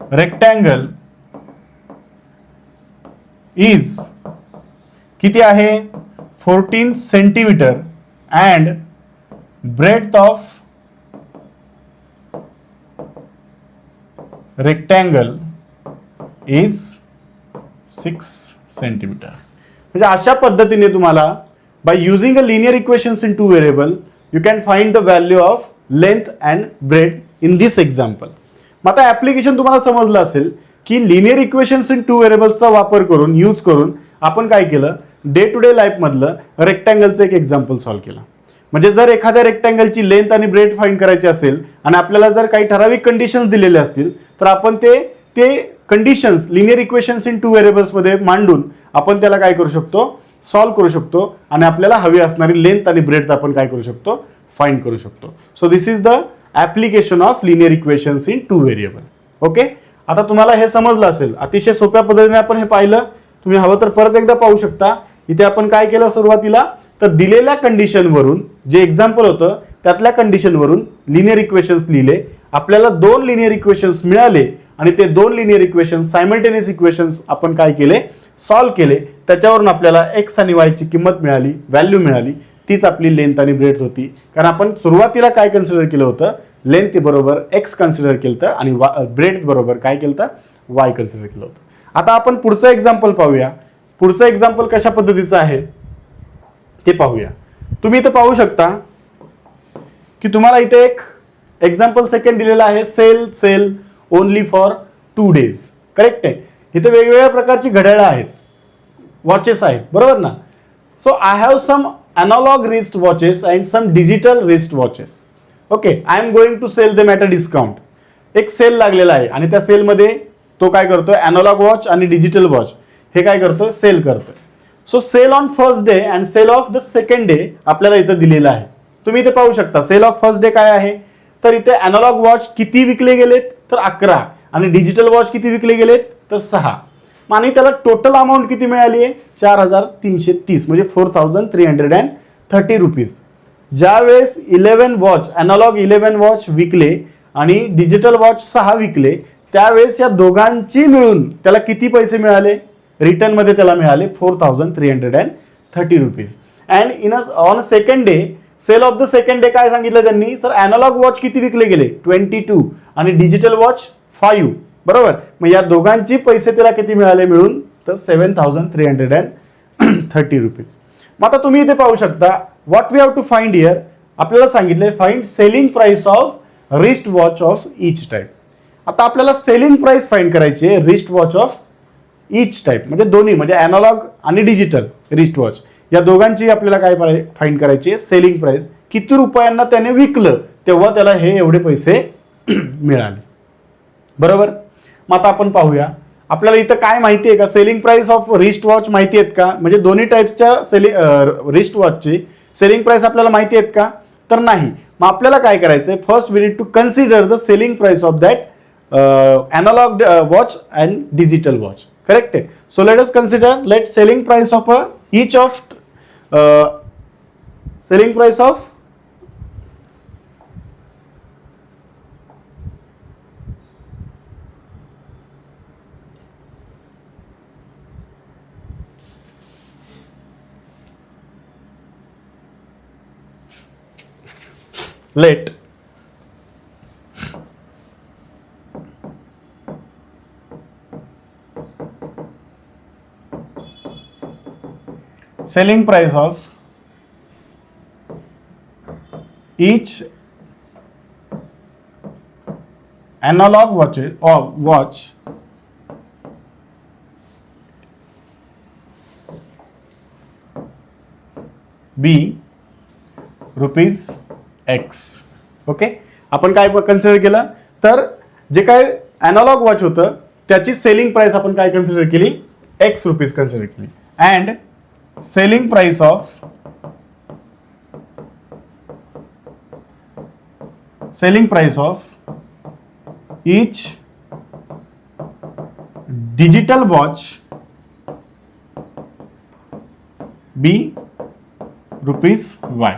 rectangle is किती आहे? 14 centimetre and breadth of rectangle is 6 centimetre. म्हणजे अशा पद्धतीने तुम्हाला by using a linear equations in 2 variable you can find the value of length and breadth in this example. मग आता application तुम्हाला समजलं असेल की लिनियर इक्वेशन्स इन 2 व्हेरिएबल्सचा वापर करून यूज करून आपण काय केलं? डे टू डे लाईफ मधलं रेक्टँगलचं एक एक्झाम्पल सॉल्व्ह केलं. म्हणजे जर एखाद्या रेक्टँगलची लेंथ आणि ब्रेथ फाइंड करायची असेल आणि आपल्याला जर काही ठराविक कंडिशन्स दिलेले असतील तर आपण ते conditions linear equations in 2 variables मध्ये मांडून आपण त्याला काय करू शकतो? सॉल्व्ह करू शकतो आणि आपल्याला हवी असणारी लेंथ आणि ब्रेथ आपण काय करू शकतो? फाइंड करू शकतो. So this is the application of linear equations in 2 variable. Okay, आता तुम्हाला हे समजलं असेल. अतिशय सोप्या पद्धतीने आपण हे पाहिलं. तुम्ही हवं तर परत एकदा पाहू शकता. इथे आपण काय केलं सुरुवातीला? तर दिलेल्या कंडिशनवरून जे एक्झाम्पल होतं त्यातल्या कंडिशनवरून लिनियर इक्वेशन्स लिहिले. आपल्याला 2 लिनियर इक्वेशन्स मिळाले आणि ते 2 लिनियर इक्वेशन्स सायमल्टेनियस इक्वेशन्स आपण काय केले? सॉल्व्ह केले. त्याच्यावरून आपल्याला x आणि y ची किंमत मिळाली, व्हॅल्यू मिळाली. तीच आपली लेंथ आणि ब्रेथ होती. कारण आपण सुरुवातीला काय कन्सिडर केलं होतं? लेंथ बरोबर x कन्सिडर केलं होतं आणि ब्रेथ बरोबर काय केलं होतं? y कन्सिडर केलं होतं. आता आपण पुढचं एक्झाम्पल पाहूया. पुढचं एक्झाम्पल कशा पद्धतीचं आहे ते पाहूया. तुम्ही इथे पाहू शकता की तुम्हाला इथे एक एक्झाम्पल सेकंड दिलेला आहे. Sale only for 2 days. Correct आहे. इथे वेगवेगळ्या प्रकारची घड्याळं आहेत, वॉचेस आहेत, बरोबर ना? So I have some analogue wrist watches and some digital wrist watches. Okay, I am going to sell them at a discount. एक सेल लागलेला आहे आणि त्या सेलमध्ये तो काय करतोय, अॅनालॉग वॉच आणि डिजिटल वॉच हे काय करतोय, सेल करतोय. So sale on first day and sale of the second day आपल्याला इथं दिलेलं आहे. तुम्ही इथे पाहू शकता सेल ऑफ फर्स्ट डे काय आहे, तर इथे अॅनालॉग वॉच किती विकले गेलेत, तर 11 आणि डिजिटल वॉच किती विकले गेलेत, तर 6. आणि त्याला टोटल अमाऊंट किती मिळाली आहे, 4,330 म्हणजे 4,330 रुपीज. ज्यावेळेस 11 वॉच अॅनालॉग 11 वॉच विकले आणि डिजिटल वॉच 6 विकले, त्यावेळेस या दोघांची मिळून त्याला किती पैसे मिळाले, रिटर्नमध्ये त्याला मिळाले 4,330 rupees. And on second day, sale of the second day काय सांगितलं त्यांनी, तर अॅनालॉग वॉच किती विकले गेले, 22 आणि डिजिटल वॉच 5. बरोबर, मग या दोघांची पैसे त्याला किती मिळाले मिळून, तर 7,330 रुपीज. मग आता तुम्ही इथे पाहू शकता what we have to find here. आपल्याला सांगितलंय find selling price of wrist watch of each type. आता आपल्याला सेलिंग प्राइस फाइंड करायची आहे wrist watch of each type, म्हणजे दोन्ही, म्हणजे अॅनालॉग आणि डिजिटल रिस्ट वॉच या दोघांची आपल्याला काय फाइंड करायची आहे, सेलिंग प्राइस. किती रुपयांना त्याने विकलं तेव्हा त्याला हे एवढे पैसे मिळाले. बरोबर, मग आता आपण पाहूया आपल्याला इथं काय माहिती आहे का, selling price of wrist watch माहिती आहेत का, म्हणजे दोन्ही टाईप्सच्या रिस्ट वॉचची सेलिंग प्राइस आपल्याला माहिती आहेत का, तर नाही. मग आपल्याला काय करायचंय, first we need to consider the selling price of that analogue watch and digital watch. Correct आहे. So let us consider let selling price of each of selling price of let selling price of each analog watch be rupees X. Okay, आपण काय consider केलं, तर जे काय analogue watch होतं त्याची selling price आपण काय कन्सिडर केली, X रुपीज कन्सिडर केली. And selling price of each digital watch be rupees Y.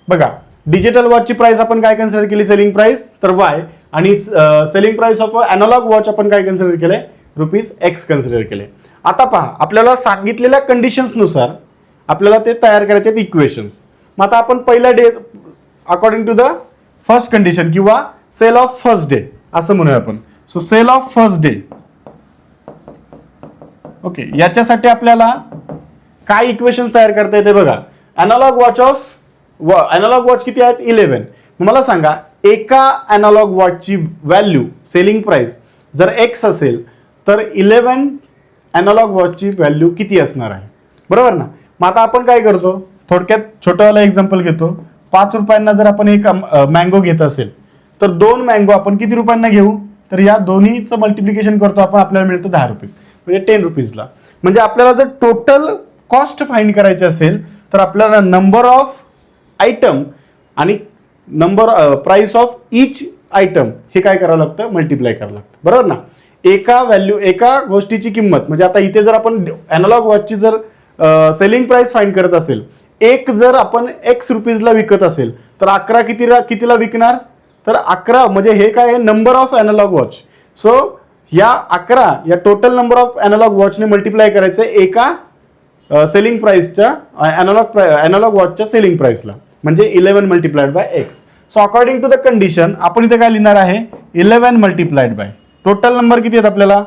बघा, डिजिटल वॉचची प्राइस आपण काय कन्सिडर केली, सेलिंग प्राइस, तर Y. आणि selling price of analogue watch आपण काय कन्सिडर केले, रुपीज X कन्सिडर केले. आता पहा, आपल्याला सांगितलेल्या कंडिशन्सनुसार आपल्याला ते तयार करायचे आहेत इक्वेशन्स. मग आता आपण पहिल्या day according to the first condition किंवा सेल ऑफ फर्स्ट डे असं म्हणूया आपण. So sale of first day, okay, याच्यासाठी आपल्याला काय इक्वेशन तयार करता येते बघा. अॅनालॉग वॉच किती आहेत, 11. मला सांगा एका अॅनालॉग वॉचची व्हॅल्यू सेलिंग प्राइस जर X असेल तर 11 अॅनालॉग वॉचची व्हॅल्यू किती असणार आहे, बरोबर ना. मग आता आपण काय करतो, थोडक्यात छोटंवाला एक्झाम्पल घेतो. 5 रुपयांना जर आपण एक मँगो घेत असेल तर 2 मँगो आपण किती रुपयांना घेऊ, तर या दोन्हीचं मल्टिप्लिकेशन करतो आपण, आपल्याला मिळतं 10 रुपीज, म्हणजे 10 रुपीजला. म्हणजे आपल्याला जर टोटल कॉस्ट फाइंड करायची असेल तर आपल्याला नंबर ऑफ आयटम आणि प्राइस ऑफ ईच आयटम हे काय करावं लागतं, मल्टिप्लाय करावं लागतं, बरोबर ना. एका गोष्टीची किंमत, म्हणजे आता इथे जर आपण अॅनालॉग वॉचची जर सेलिंग प्राइस फाइंड करत असेल, एक जर आपण X रुपीजला विकत असेल तर 11 कितीला विकणार, तर 11 म्हणजे हे काय आहे, number of analogue watch. So या 11 या टोटल नंबर ऑफ अॅनालॉग वॉचने मल्टिप्लाय करायचं एका सेलिंग प्राइसच्या अॅनालॉग वॉचच्या सेलिंग प्राइसला, म्हणजे 11 multiplied by X. So according to the condition आपण इथे काय लिहिणार आहे, 11 मल्टिप्लाइड बाय टोटल नंबर किती आहेत आपल्याला,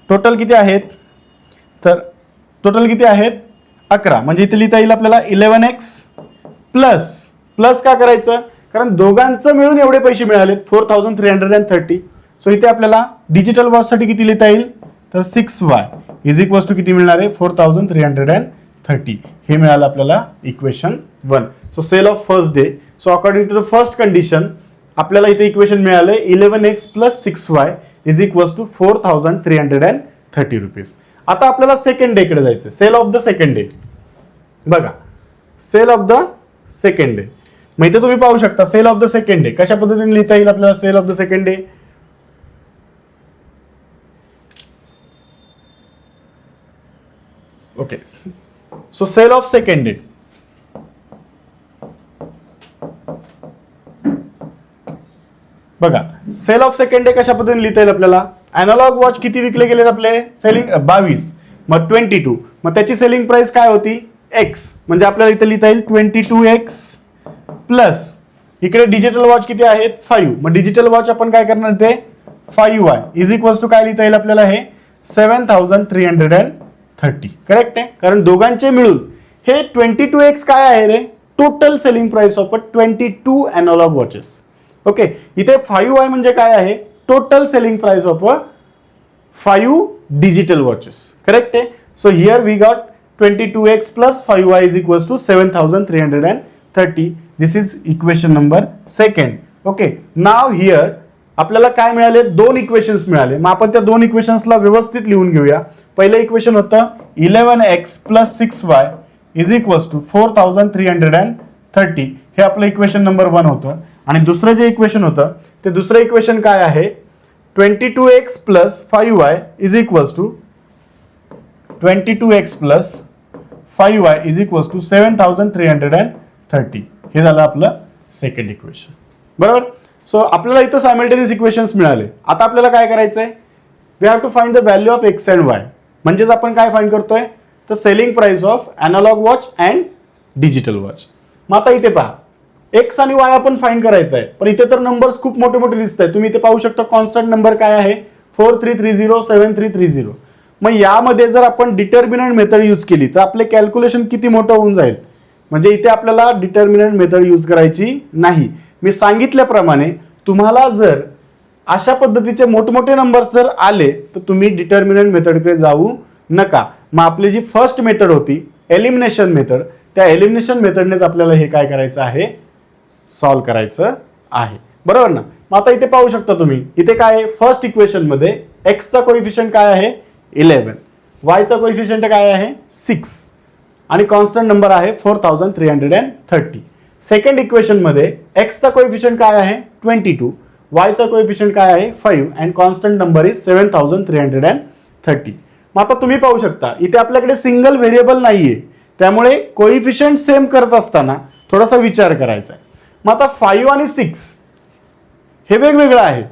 टोटल किती आहेत, तर टोटल किती आहेत 11. म्हणजे इथे लिहिता येईल आपल्याला 11X प्लस का करायचं, कारण दोघांचं मिळून एवढे पैसे मिळाले 4,330. सो इथे आपल्याला डिजिटल वॉचसाठी किती लिहिता येईल, तर 6Y इज इक्वल्स टू किती मिळणार आहे, 4,330. हे मिळालं आपल्याला equation 1. So sale of first day so according to the first condition आपल्याला इथे इक्वेशन मिळाले 11x plus 6y is equals to 4330 rupees. आता आपल्याला सेकंड डे कडे जायचं. Sale of the second day. बघा, sale of the second day. मग इथे तुम्ही पाहू शकता sale of the second day कशा पद्धतीने लिहिता येईल आपल्याला. Sale of the second day, okay. So sale of second day, बघा सेल ऑफ सेकंड डे कशा पद्धतीने लिहिता येईल आपल्याला. अॅनालॉग वॉच किती विकले गेलेत आपले, सेलिंग 22, मग 22, मग त्याची सेलिंग प्राइस काय होती x, म्हणजे आपल्याला इथे लिहिता येईल 22x प्लस इकडे डिजिटल वॉच किती आहेत 5, मग डिजिटल वॉच आपण काय करणार ते 5y इज इक्वल्स टू काय लिहिता येईल आपल्याला हे 7330. करेक्ट आहे, कारण दोघांचे मिळून हे 22x काय आहे रे, total selling price of 22 analogue watches. Okay, इथे 5y म्हणजे काय आहे, total selling price of 5 digital watches. Correct आहे. So here we got 22x plus 5y is equals to 7330. This is equation number second. Okay. Now here आपल्याला काय मिळाले, दोन equations मिळाले. मग आपण त्या दोन इक्वेशन्सला व्यवस्थित लिहून घेऊया. पहिलं इक्वेशन होतं 11x plus 6y is equals to 4330. हे आपलं इक्वेशन नंबर 1 होतं. आणि दुसरं जे इक्वेशन होतं ते दुसरं इक्वेशन काय आहे, 22x plus 5y is equals to 22x plus 5y is equals to 7330. हे झालं आपलं सेकंड इक्वेशन. बरोबर. सो आपल्याला इथं सायमल्टेनियस इक्वेशन्स मिळाले. आता आपल्याला काय करायचंय, we have to find the value of x and y. म्हणजेच आपण काय फाइंड करतोय, तर selling price of analogue watch and digital watch. मग आता इथे पहा, एक्स आणि वाय आपण फाइंड करायचं आहे, पण इथे तर नंबर्स खूप मोठे मोठे दिसत आहेत. तुम्ही इथे पाहू शकता कॉन्स्टंट नंबर काय आहे 43307330. मग यामध्ये जर आपण डिटर्मिनंट मेथड यूज केली तर आपले कॅल्क्युलेशन किती मोठं होऊन जाईल. म्हणजे इथे आपल्याला डिटर्मिनंट मेथड यूज करायची नाही. मी सांगितल्याप्रमाणे तुम्हाला जर अशा पद्धतीचे मोठमोठे नंबर्स जर आले तर तुम्ही डिटर्मिनंट मेथडकडे जाऊ नका. मग आपली जी फर्स्ट मेथड होती एलिमिनेशन मेथड, त्या एलिमिनेशन मेथडनेच आपल्याला हे काय करायचं आहे, सॉल्व्ह करायचं आहे. बरोबर ना. मग आता इथे पाहू शकता तुम्ही, इथे काय आहे, फर्स्ट इक्वेशन मध्ये एक्सचा कोएफिशियंट काय आहे 11, वायचा कोएफिशियंट काय आहे 6 आणि कॉन्स्टंट नंबर आहे 4330. सेकंड इक्वेशन मध्ये एक्सचा कोएफिशियंट काय आहे 22, वायचा कोएफिशियंट काय आहे 5 अँड कॉन्स्टंट नंबर इज 7330. मग आता तुम्ही पाहू शकता इथे आपल्याकडे सिंगल व्हेरिएबल नाहीये, त्यामुळे कोएफिशियंट सेम करत असताना थोडासा विचार करायचा आहे. मग आता 5 आणि 6 हे वेगवेगळं आहे.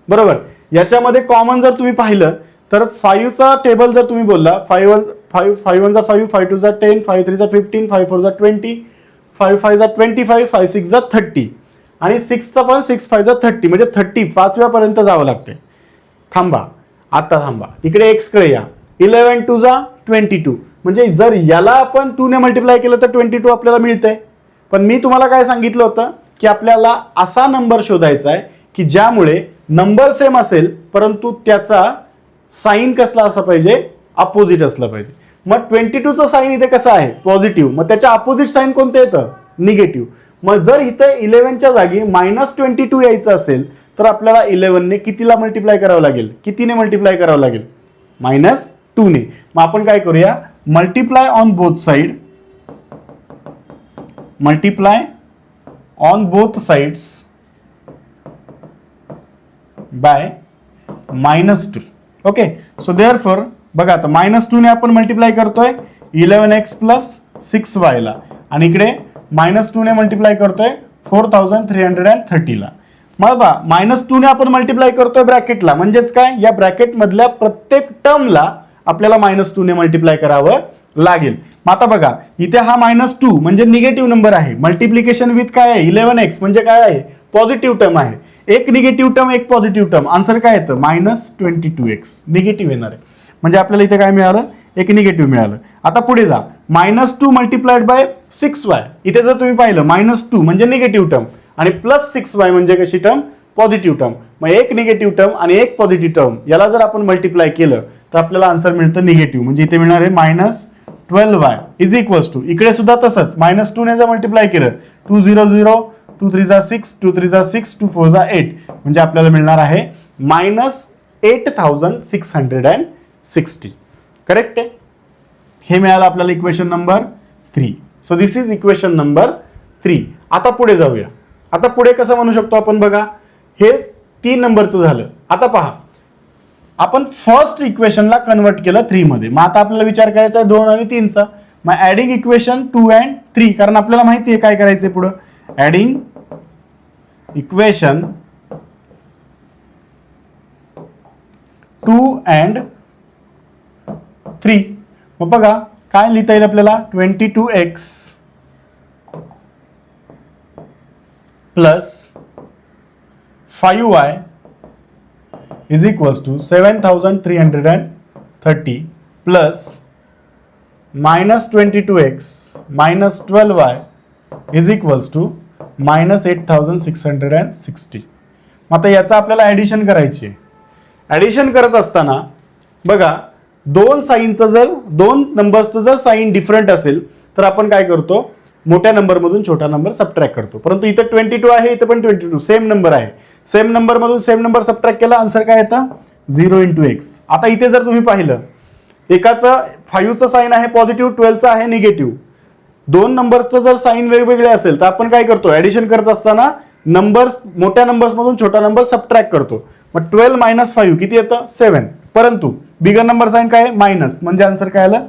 बरोबर. याच्यामध्ये कॉमन जर तुम्ही पाहिलं तर 5चा टेबल जर तुम्ही बोलला 5 1 5 5 1 5 5 2 10 5 3 15 5 4 20 5 5 25 5 6 30 आणि 6चा पण 6 5 30 म्हणजे 30 पाचव्या पर्यंत जावं लागते. थांबा, आता थांबा, इकडे एक्स कडे या. 11 2 22 म्हणजे जर याला आपण 2 ने मल्टिप्लाय केलं तर 22 आपल्याला मिळतंय. पण मी तुम्हाला काय सांगितलं होतं की आपल्याला असा नंबर शोधायचा आहे की ज्यामुळे नंबर सेम असेल परंतु त्याचा साइन कसला असला पाहिजे, अपोजिट असला पाहिजे. मग 22चं साइन इथे कसं आहे पॉझिटिव्ह, मग त्याच्या अपोजिट साइन कोणतं येतं निगेटिव्ह. मग जर इथे 11च्या जागी -22 यायचं असेल तर आपल्याला 11 ने कितीला मल्टिप्लाय करावं लागेल, कितीने मल्टिप्लाय करावं लागेल -2 ने. मग आपण काय करूया, multiply on both side, multiply on both sides by -2. Okay. So therefore बघा आता -2 ने आपण मल्टिप्लाय करतोय 11x प्लस 6y ला आणि इकडे -2 ने मल्टिप्लाय करतोय 4330 ला. मग बघा -2 ने आपण मल्टिप्लाय करतोय ब्रॅकेटला, म्हणजेच काय, या ब्रॅकेट मधल्या प्रत्येक टर्मला आपल्याला -2 ने मल्टिप्लाय करावं लागेल. मग आता बघा इथे हा -2 म्हणजे निगेटिव्ह नंबर आहे. मल्टिप्लिकेशन विथ काय आहे 11x म्हणजे काय आहे पॉझिटिव्ह टर्म आहे. एक निगेटिव्ह टर्म एक पॉझिटिव्ह टर्म, आन्सर काय येतं -22x, निगेटिव्ह येणार आहे. म्हणजे आपल्याला इथे काय मिळालं, एक निगेटिव्ह मिळालं. आता पुढे जा, -2 मल्टिप्लाइड बाय 6y. इथे जर तुम्ही पाहिलं -2 म्हणजे निगेटिव्ह टर्म आणि +6y म्हणजे कशी टर्म, पॉझिटिव्ह टर्म. मग एक निगेटिव्ह टर्म आणि एक पॉझिटिव्ह टर्म याला जर आपण मल्टिप्लाय केलं तर आपल्याला आन्सर मिळतं निगेटिव्ह. म्हणजे इथे मिळणार आहे 12y इज इक्वल्स टू, इकडे सुद्धा तसंच -2 ने जर मल्टिप्लाय केलं 2 0 0 2 3 जा 6 2 3 जा 6 2 4 जा 8 म्हणजे आपल्याला मिळणार आहे -8660. करेक्ट आहे. हे मिळालं आपल्याला equation number 3. So this is equation number 3. आता पुढे जाऊया. आता पुढे कसं म्हणू शकतो आपण बघा, हे 3 नंबरचं झालं. आता पहा, आपण फर्स्ट इक्वेशनला कन्वर्ट केलं 3 मध्ये. मग आता आपल्याला विचार करायचा आहे 2 आणि 3 चा. मग ऍडिंग इक्वेशन 2 अँड 3, कारण आपल्याला माहिती आहे काय करायचंय पुढं. Adding equation 2 and 3. मग बघा काय लिहिता येईल आपल्याला, 22x plus 5y is equals to 7330 plus minus 22x minus 12y is equals to minus 8660. आता याचा आपल्याला ऍडिशन करायची आहे. ऍडिशन करत असताना बघा, दोन साईनचं जर दोन नंबर्सचं जर साईन डिफरंट असेल तर आपण काय करतो, मोठ्या नंबरमधून छोटा नंबर सबट्रॅक्ट करतो. परंतु इथं 22 आहे, इथं पण 22 सेम नंबर आहे. सेम नंबर मधून सेम नंबर सबट्रॅक्ट केला, आन्सर काय येतं 0 × x. आता इथे जर तुम्ही पाहिलं, एकाचं 5चं साईन आहे पॉझिटिव्ह, 12चं आहे निगेटिव्ह. दोन नंबरचं जर साईन वेगवेगळे असेल तर आपण काय करतो, ऍडिशन करत असताना नंबर्स मोठ्या नंबर्स मधून छोटा नंबर सबट्रॅक्ट करतो. मग 12 - 5 किती येतं 7. परंतु बिगर नंबर साईन काय आहे मायनस, म्हणजे आन्सर काय आलं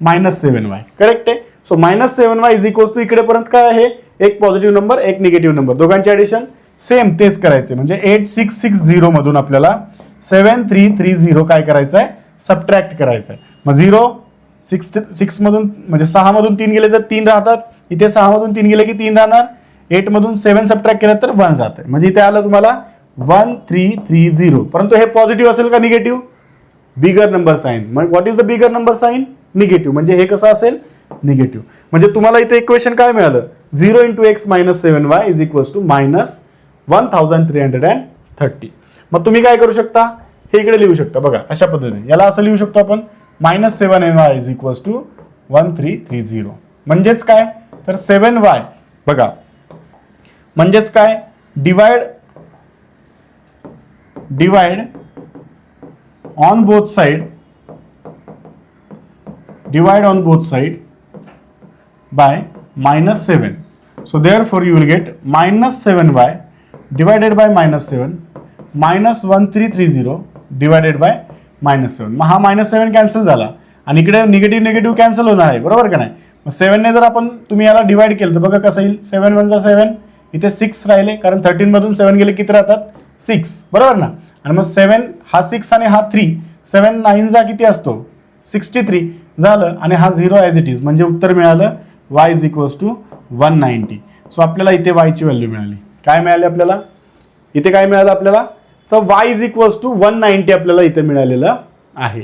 -7y. करेक्ट आहे. So -7y is equals to, इकडे पर्यंत काय आहे, एक पॉझिटिव्ह नंबर एक निगेटिव्ह नंबर, दोघांचे ऍडिशन सेम तेच करायचे. म्हणजे 8660 मधून आपल्याला 7330 काय करायचं आहे, सबट्रॅक्ट करायचं आहे. मग 6 मधून म्हणजे 6 मधून 3 गेले तर 3 राहतात, इथे 6 मधून 3 गेले की 3 राहणार. 8 मधून 7 सबट्रॅक्ट केलं तर 1 राहतंय. म्हणजे इथे आलं तुम्हाला 1330. परंतु हे पॉझिटिव्ह असेल का निगेटिव्ह, बिगर नंबर साईन. मग what is the bigger number sign, negative. म्हणजे हे कसं असेल, निगेटिव्ह. म्हणजे तुम्हाला इथे इक्वेशन काय मिळालं, 0 × x - 7y is equals to -1330. मग तुम्ही काय करू शकता, हे इकडे लिहू शकता बघा अशा पद्धतीने. याला असं लिहू शकतो आपण -7y इज इक्वल्स टू 1330. म्हणजेच काय, तर 7y बघा, म्हणजेच काय, divide on both side, divide on both side by -7. So therefore you will get -7y divided by -7 -1330 divided by -7. मग हा -7 कॅन्सल झाला आणि इकडे निगेटिव्ह कॅन्सल होणार आहे, बरोबर का नाही. मग 7 ने जर आपण तुम्ही याला डिवाइड केलं तर बघा कसं येईल, 7 × 1 = 7, इथे 6 राहिले कारण 13 मधून 7 गेले किती राहतात 6, बरोबर ना. आणि मग 7 हा 6 आणि हा 3, 7 9 जा किती असतो 63 झालं आणि हा 0 ॲज इट इज. म्हणजे उत्तर मिळालं y is equals to 190. So आपल्याला इथे y ची व्हॅल्यू मिळाली. काय मिळाली आपल्याला, इथे काय मिळालं आपल्याला, तर y इज इक्वल्स टू 190 आपल्याला इथे मिळालेलं आहे.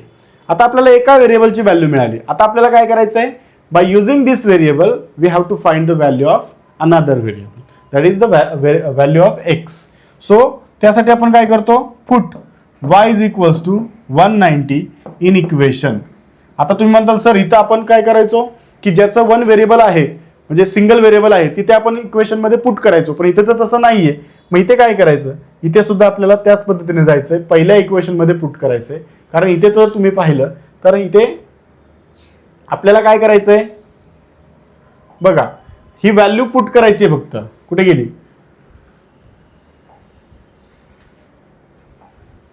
आता आपल्याला एका व्हेरिएबलची व्हॅल्यू मिळाली. आता आपल्याला काय करायचं आहे, by using this variable we have to find the value of another variable, that is the value of x. So त्यासाठी आपण काय करतो, put y is equals to 190 in equation. आता तुम्ही म्हणताल सर इथं आपण काय करायचो की ज्याचं वन व्हेरिएबल आहे म्हणजे सिंगल व्हेरिएबल आहे तिथे आपण इक्वेशन मध्ये पुट करायचो, पण इथे तर तसं नाहीये. मग इथे काय करायचं, इथे सुद्धा आपल्याला त्याच पद्धतीने जायचंय, पहिल्या इक्वेशन मध्ये पुट करायचंय. कारण इथे तर तुम्ही पाहिलं तर इथे आपल्याला काय करायचंय बघा, ही व्हॅल्यू पुट करायची आहे फक्त. कुठे गेली,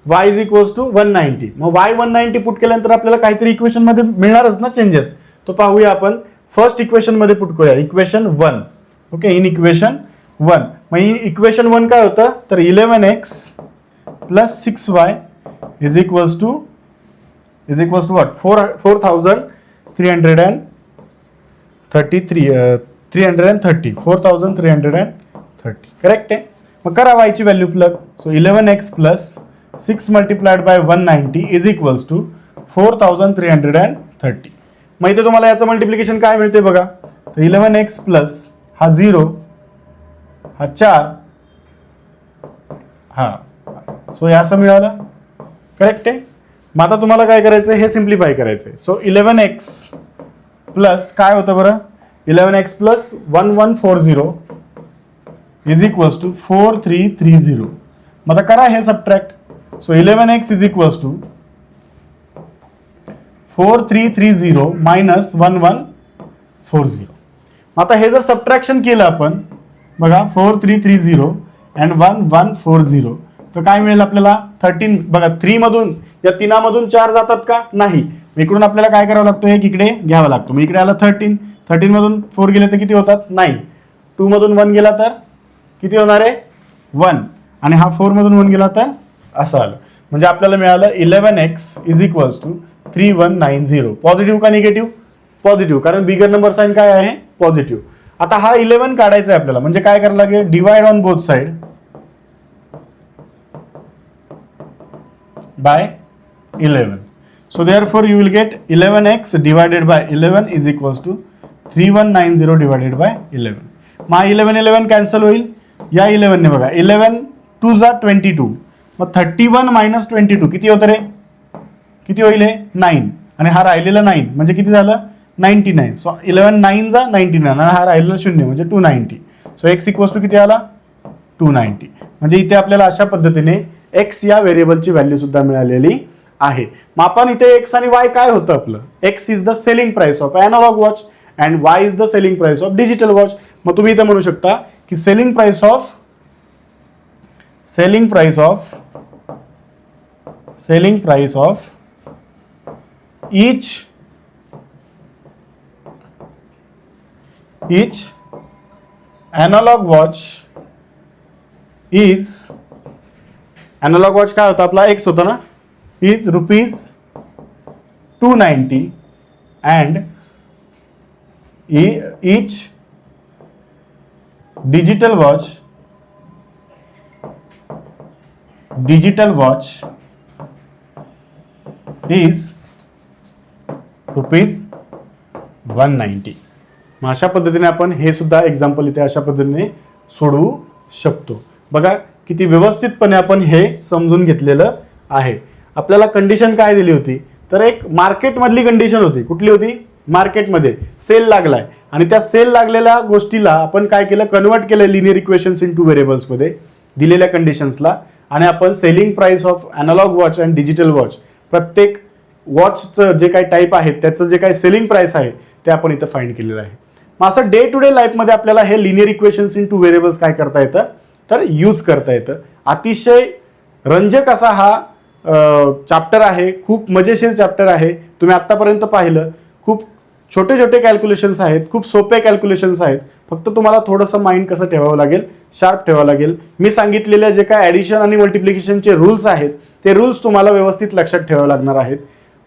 y इज इक्वल्स टू 190. मग y 190 पुट केल्यानंतर आपल्याला काहीतरी इक्वेशन मध्ये मिळणारच ना चेंजेस. तो पाहूया आपण. फर्स्ट इक्वेशन मध्ये पुट करूया, इक्वेशन 1. Okay, in equation 1. मग इक्वेशन 1 काय होतं, तर 11x plus 6y is equals to what 4330. 4330 correct आहे. मग करा y ची व्हॅल्यू plug. So 11x plus 6 multiplied by 190 is equals to 4330. मग इथे तुम्हाला याचं मल्टिप्लिकेशन काय मिळते बघा, तर 11x प्लस हा 0 हा 4 हा, सो हे असं मिळालं. करेक्ट आहे. मग आता तुम्हाला काय करायचं, हे सिम्प्लिफाय करायचंय. सो 11x प्लस काय होतं बरं, 11x plus 1140 is equals to 4330. मग आता करा हे subtract. So 11x is equals to 4330 minus 1140. आता हे जर सबट्रॅक्शन केलं आपण बघा 4330 अँड 1140 तर काय मिळेल आपल्याला 13. बघा 3 मधून या 3 मधून 4 जातात का, नाही. इकडून आपल्याला काय करावं लागतं, एक इकडे घ्यावं लागतं. मग इकडे आला 13 मधून 4 गेले तर किती होतात, 9. 2 मधून 1 गेला तर किती होणार आहे, 1. आणि हा 4 मधून 1 गेला तर असं आलं. म्हणजे आपल्याला मिळालं 11x is equals to 3190. Positive का निगेटिव्ह, पॉझिटिव्ह, कारण बिगर नंबर साइन काय आहे, पॉझिटिव्ह. आता हा 11 काढायचा आहे आपल्याला, म्हणजे काय करायला लागेल, divide on both side by 11. So therefore you will get 11x divided by 11 is equals to 3190 divided by 11. मग 11 कॅन्सल होईल, या 11 ने बघा 11 2 जा 22. मग 31 मायनस 22 किती होतं रे, किती होईल, 9. आणि हा राहिलेला 9 म्हणजे किती झालं, 99. सो 11 9 जा 99 आणि हा राहिलेला 0 म्हणजे 290. सो x इक्वल्स टू किती आला, 290. म्हणजे इथे आपल्याला अशा पद्धतीने x या व्हेरिएबलची व्हॅल्यू सुद्धा मिळालेली आहे. मग आपण इथे x आणि y काय होतं आपलं, x is the selling price of analogue watch and y is the selling price of digital watch. मग तुम्ही इथे म्हणू शकता की selling price of each analog watch is, analog watch काय होता आपला, x होता ना, is rupees 290 and each digital watch is rupees 190. मग अशा पद्धतीने आपण हे सुद्धा एक्झाम्पल इथे अशा पद्धतीने सोडवू शकतो. बघा किती व्यवस्थितपणे आपण हे समजून घेतलेलं आहे. आपल्याला कंडिशन काय दिली होती, तर एक मार्केटमधली कंडिशन होती. कुठली होती, मार्केटमध्ये सेल लागलाय आणि त्या सेल लागलेल्या गोष्टीला आपण काय केलं, कन्वर्ट केलं लिनियर इक्वेशन्स इनटू व्हेरिएबल्समध्ये दिलेल्या कंडिशन्सला. आणि आपण selling price of analogue watch and digital watch, प्रत्येक वॉचचं जे काही टाईप आहे त्याचं जे काही सेलिंग प्राइस आहे ते आपण इथं फाइंड केलेलं आहे. मग असं डे टू डे लाईफमध्ये आपल्याला हे linear equations in two variables काय करता येतं, तर यूज करता येतं. अतिशय रंजक असा हा चॅप्टर आहे, खूप मजेशीर चॅप्टर आहे. तुम्ही आत्तापर्यंत पाहिलं, खूप छोटे छोटे कॅल्क्युलेशन्स आहेत, खूप सोपे कॅल्क्युलेशन्स आहेत. फक्त तुम्हाला थोडंसं माइंड कसं ठेवावं लागेल, शार्प ठेवावं लागेल. मी सांगितलेल्या जे काय ॲडिशन आणि मल्टिप्लिकेशनचे रूल्स आहेत ते रूल्स तुम्हाला व्यवस्थित लक्षात ठेवावे लागणार आहेत,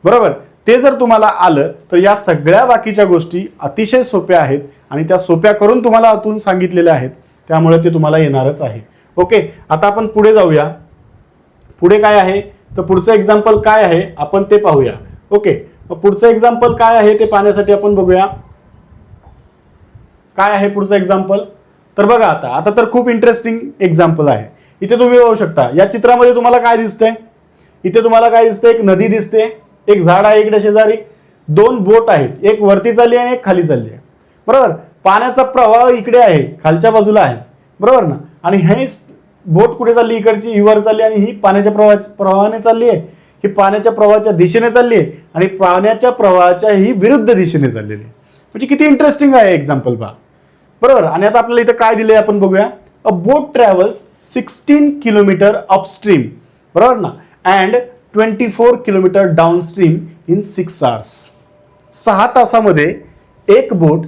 बरोबर. ते जर तुम्हाला आलं तर या सगळ्या बाकीच्या गोष्टी अतिशय सोप्या आहेत आणि त्या सोप्या करून तुम्हाला आतून सांगितलेल्या आहेत, त्यामुळे ते तुम्हाला येणारच आहे. ओके, आता आपण पुढे जाऊया. पुढे काय आहे, तर पुढचं एक्झाम्पल काय आहे आपण ते पाहूया. ओके, पुढचं एक्झाम्पल काय आहे ते पाहण्यासाठी आपण बघूया काय आहे पुढचं एक्झाम्पल. तर बघा आता तर खूप इंटरेस्टिंग एक्झाम्पल आहे. इथे तुम्ही बघू शकता, या चित्रामध्ये तुम्हाला काय दिसतंय, इथे तुम्हाला काय दिसतंय, एक नदी दिसते, एक झाड आहे इकडे शेजारी, 2 बोट आहेत, एक वरती चालली आहे आणि एक खाली चालली आहे, बरोबर. पाण्याचा प्रवाह इकडे आहे, खालच्या बाजूला आहे, बरोबर ना. आणि हे बोट कुठे चालली, इकडची ही वर चालली आणि ही पाण्याच्या प्रवाहाने चालली आहे, ही पाण्याच्या प्रवाहाच्या दिशेने चालली आहे आणि पाण्याच्या प्रवाहाच्या ही विरुद्ध दिशेने चाललेली आहे. म्हणजे किती इंटरेस्टिंग आहे एक्झाम्पल पहा, बरोबर. आणि आता आपल्याला इथं काय दिलंय आपण बघूया. अ बोट ट्रॅव्हल्स 16 किलोमीटर अपस्ट्रीम, बरोबर ना, and 24 kilometre downstream in 6 hours. 6 तासामध्ये एक बोट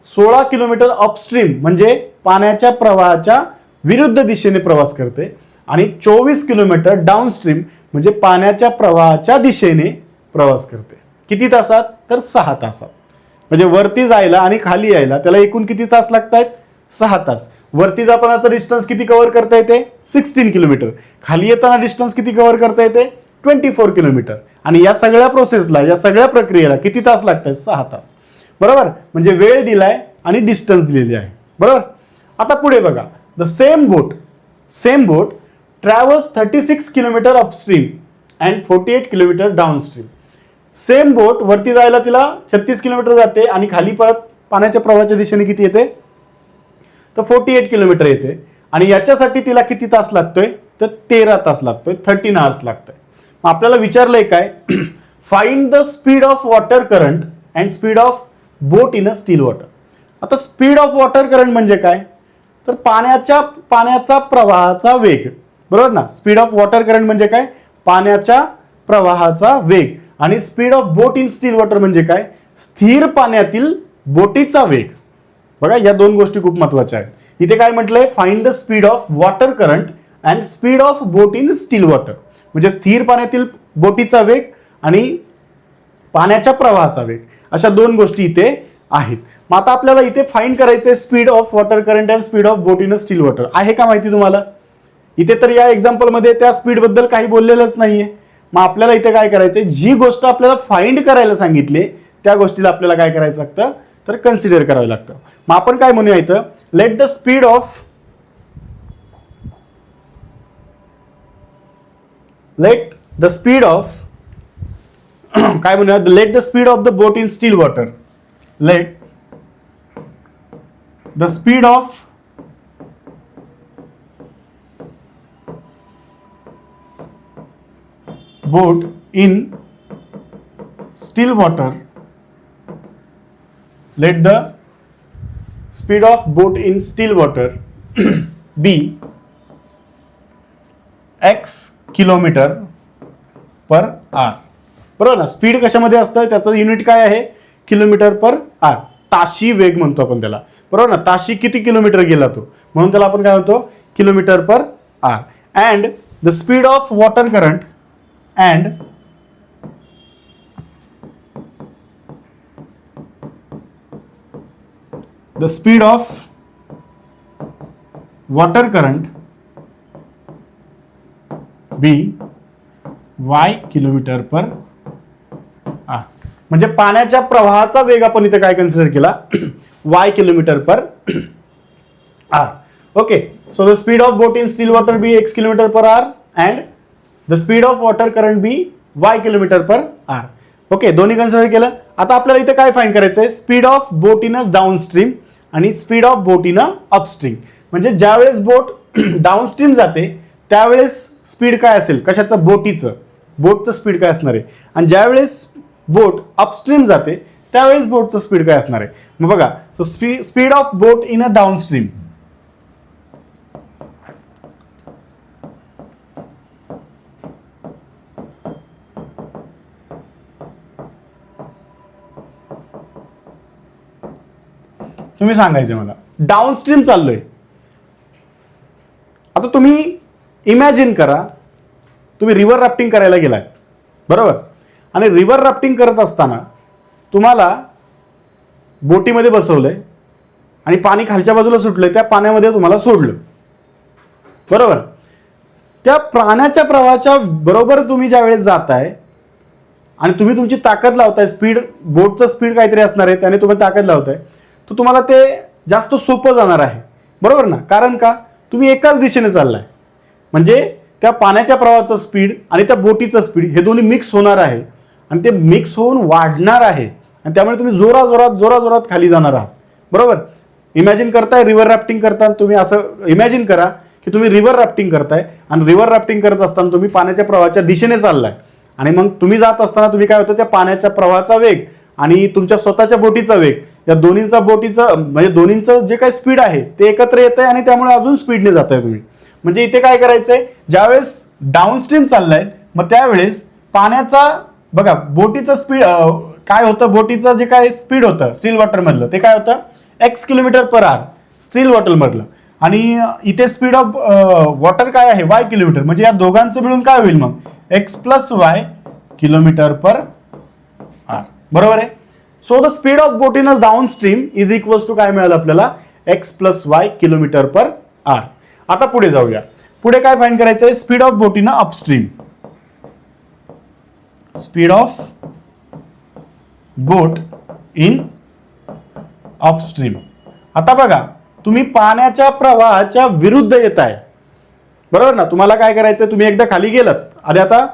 16 किलोमीटर अपस्ट्रीम म्हणजे पाण्याच्या प्रवाहाच्या विरुद्ध दिशेने प्रवास करते आणि 24 किलोमीटर डाऊनस्ट्रीम म्हणजे पाण्याच्या प्रवाहाच्या दिशेने प्रवास करते. किती तासात, तर 6 तासात. म्हणजे वरती जायला आणि खाली यायला त्याला एकूण किती तास लागतात, 6 तास. वरती जातानाचं डिस्टन्स किती कव्हर करता येते, 16 किलोमीटर. खाली येताना डिस्टन्स किती कव्हर करता येते, 24 किलोमीटर. आणि या सगळ्या प्रोसेसला, या सगळ्या प्रक्रियेला किती तास लागतात, 6 तास, बरोबर. म्हणजे वेळ दिलाय आणि डिस्टन्स दिलेली आहे, बरोबर. आता पुढे बघा, the same boat travels 36 kilometre upstream and 48 kilometre downstream. Same boat वरती जायला तिला 36 किलोमीटर जाते आणि खाली परत पाण्याच्या प्रवाहाच्या दिशेने किती येते, तर 48 किलोमीटर येते. आणि याच्यासाठी तिला किती तास लागतोय, तर 13 तास लागतोय, 13 आवर्स लागतोय. मग आपल्याला विचारलंय काय, find the speed of water current and speed of boat in a still water. आता स्पीड ऑफ वॉटर करंट म्हणजे काय, तर पाण्याचा प्रवाहाचा वेग, बरोबर ना. स्पीड ऑफ वॉटर करंट म्हणजे काय, पाण्याच्या प्रवाहाचा वेग. आणि speed of boat in still water म्हणजे काय, स्थिर पाण्यातील बोटीचा वेग. बघा या दोन गोष्टी खूप महत्वाच्या आहेत. इथे काय म्हटलंय, find the speed of water current and speed of boat in still water, म्हणजे स्थिर पाण्यातील बोटीचा वेग आणि पाण्याच्या प्रवाहाचा वेग, अशा दोन गोष्टी इथे आहेत. मग आता आपल्याला इथे फाइंड करायचंय speed of water current and speed of boat in still water. आहे का माहिती तुम्हाला, इथे तर या एक्झाम्पल मध्ये त्या स्पीड बद्दल काही बोललेलंच नाहीये. मग आपल्याला इथे काय करायचंय, जी गोष्ट आपल्याला फाइंड करायला सांगितली त्या गोष्टीला आपल्याला काय करायचं लागतं, तर कन्सिडर करावं लागतं. मग आपण काय म्हणूया इथं, लेट द स्पीड ऑफ काय म्हणूया, let the speed of the boat in still water, let the speed of boat in still water, let the speed of boat in still water be x kilometre per hour. बरोबर ना. Speed कशामध्ये असतं, त्याचं unit काय आहे, kilometre per R. ताशी वेग म्हणतो आपण त्याला, बरोबर ना. ताशी किती किलोमीटर गेला तो, म्हणून त्याला आपण काय म्हणतो, kilometre per hour. And the speed of water current and the speed of water current be y kilometre per hour. म्हणजे पाण्याच्या प्रवाहाचा वेग आपण इथे काय कन्सिडर केला, y kilometre per hour. Okay, so the speed of boat in still water be x kilometre per hour and the speed of water current be y kilometre per hour. Okay, दोन्ही consider केलं. आता आपल्याला इथे काय find करायचं आहे, speed of boat in a downstream आणि speed of boat in a upstream. म्हणजे ज्यावेळेस बोट डाऊनस्ट्रीम जाते त्यावेळेस स्पीड काय असेल, कशाचं, बोटचं स्पीड काय असणार आहे. आणि ज्यावेळेस बोट अपस्ट्रीम जाते त्यावेळेस बोटचं स्पीड काय असणार आहे. मग बघा, so speed of boat in a downstream, तुम्ही सांगायचं मला, डाऊनस्ट्रीम चाललोय. आता तुम्ही इमॅजिन करा, तुम्ही रिव्हर राफ्टिंग करायला गेलाय, बरोबर. आणि रिव्हर राफ्टिंग करत असताना तुम्हाला बोटीमध्ये बसवलंय आणि पाणी खालच्या बाजूला सुटलंय, त्या पाण्यामध्ये तुम्हाला सोडलं, बरोबर. त्या पाण्याच्या प्रवाहाच्या बरोबर तुम्ही ज्यावेळेस जाताय आणि तुम्ही तुमची ताकद लावताय, स्पीड, बोटचं स्पीड काहीतरी असणार आहे, त्याने तुम्ही ताकद लावताय, तर तुम्हाला ते जास्त सोपं जाणार आहे, बरोबर ना. कारण का, तुम्ही एकाच दिशेने चाललाय. म्हणजे त्या पाण्याच्या प्रवाहाचं स्पीड आणि त्या बोटीचं स्पीड हे दोन्ही मिक्स होणार आहे आणि ते मिक्स होऊन वाढणार आहे आणि त्यामुळे तुम्ही जोरात खाली जाणार आहात, बरोबर. इमॅजिन करताय रिव्हर राफ्टिंग करताना, तुम्ही असं इमॅजिन करा की तुम्ही रिव्हर राफ्टिंग करताय आणि रिव्हर राफ्टिंग करत असताना तुम्ही पाण्याच्या प्रवाहाच्या दिशेने चाललाय आणि मग तुम्ही जात असताना तुम्ही काय होतं, त्या पाण्याच्या प्रवाहाचा वेग आणि तुमच्या स्वतःच्या बोटीचा वेग, या दोन्हीचा म्हणजे दोन्हीचं जे काही स्पीड आहे ते एकत्र येत आहे आणि त्यामुळे अजून स्पीडने जात आहे तुम्ही. म्हणजे इथे काय करायचंय, ज्यावेळेस डाऊनस्ट्रीम चाललाय मग त्यावेळेस पाण्याचा, बघा बोटीचं स्पीड काय होतं, बोटीचं जे काय स्पीड होतं स्टील वॉटर मधलं ते काय होतं, x kilometre per are still water मधलं. आणि इथे स्पीड ऑफ वॉटर काय आहे, y किलोमीटर. म्हणजे या दोघांचं मिळून काय होईल मग, x plus y kilometre per hour, बरोबर आहे. So the speed of boat in a downstream is equals to काय मिळालं आपल्याला, x plus y kilometre per hour. आता पुढे जाऊया. पुढे काय फाइंड करायचं आहे, speed of boat in a upstream, speed of boat in upstream. आता बघा, तुम्ही पाण्याच्या प्रवाहाच्या विरुद्ध येत आहे, बरोबर ना. तुम्हाला काय करायचंय, तुम्ही एकदा खाली गेलात आणि आता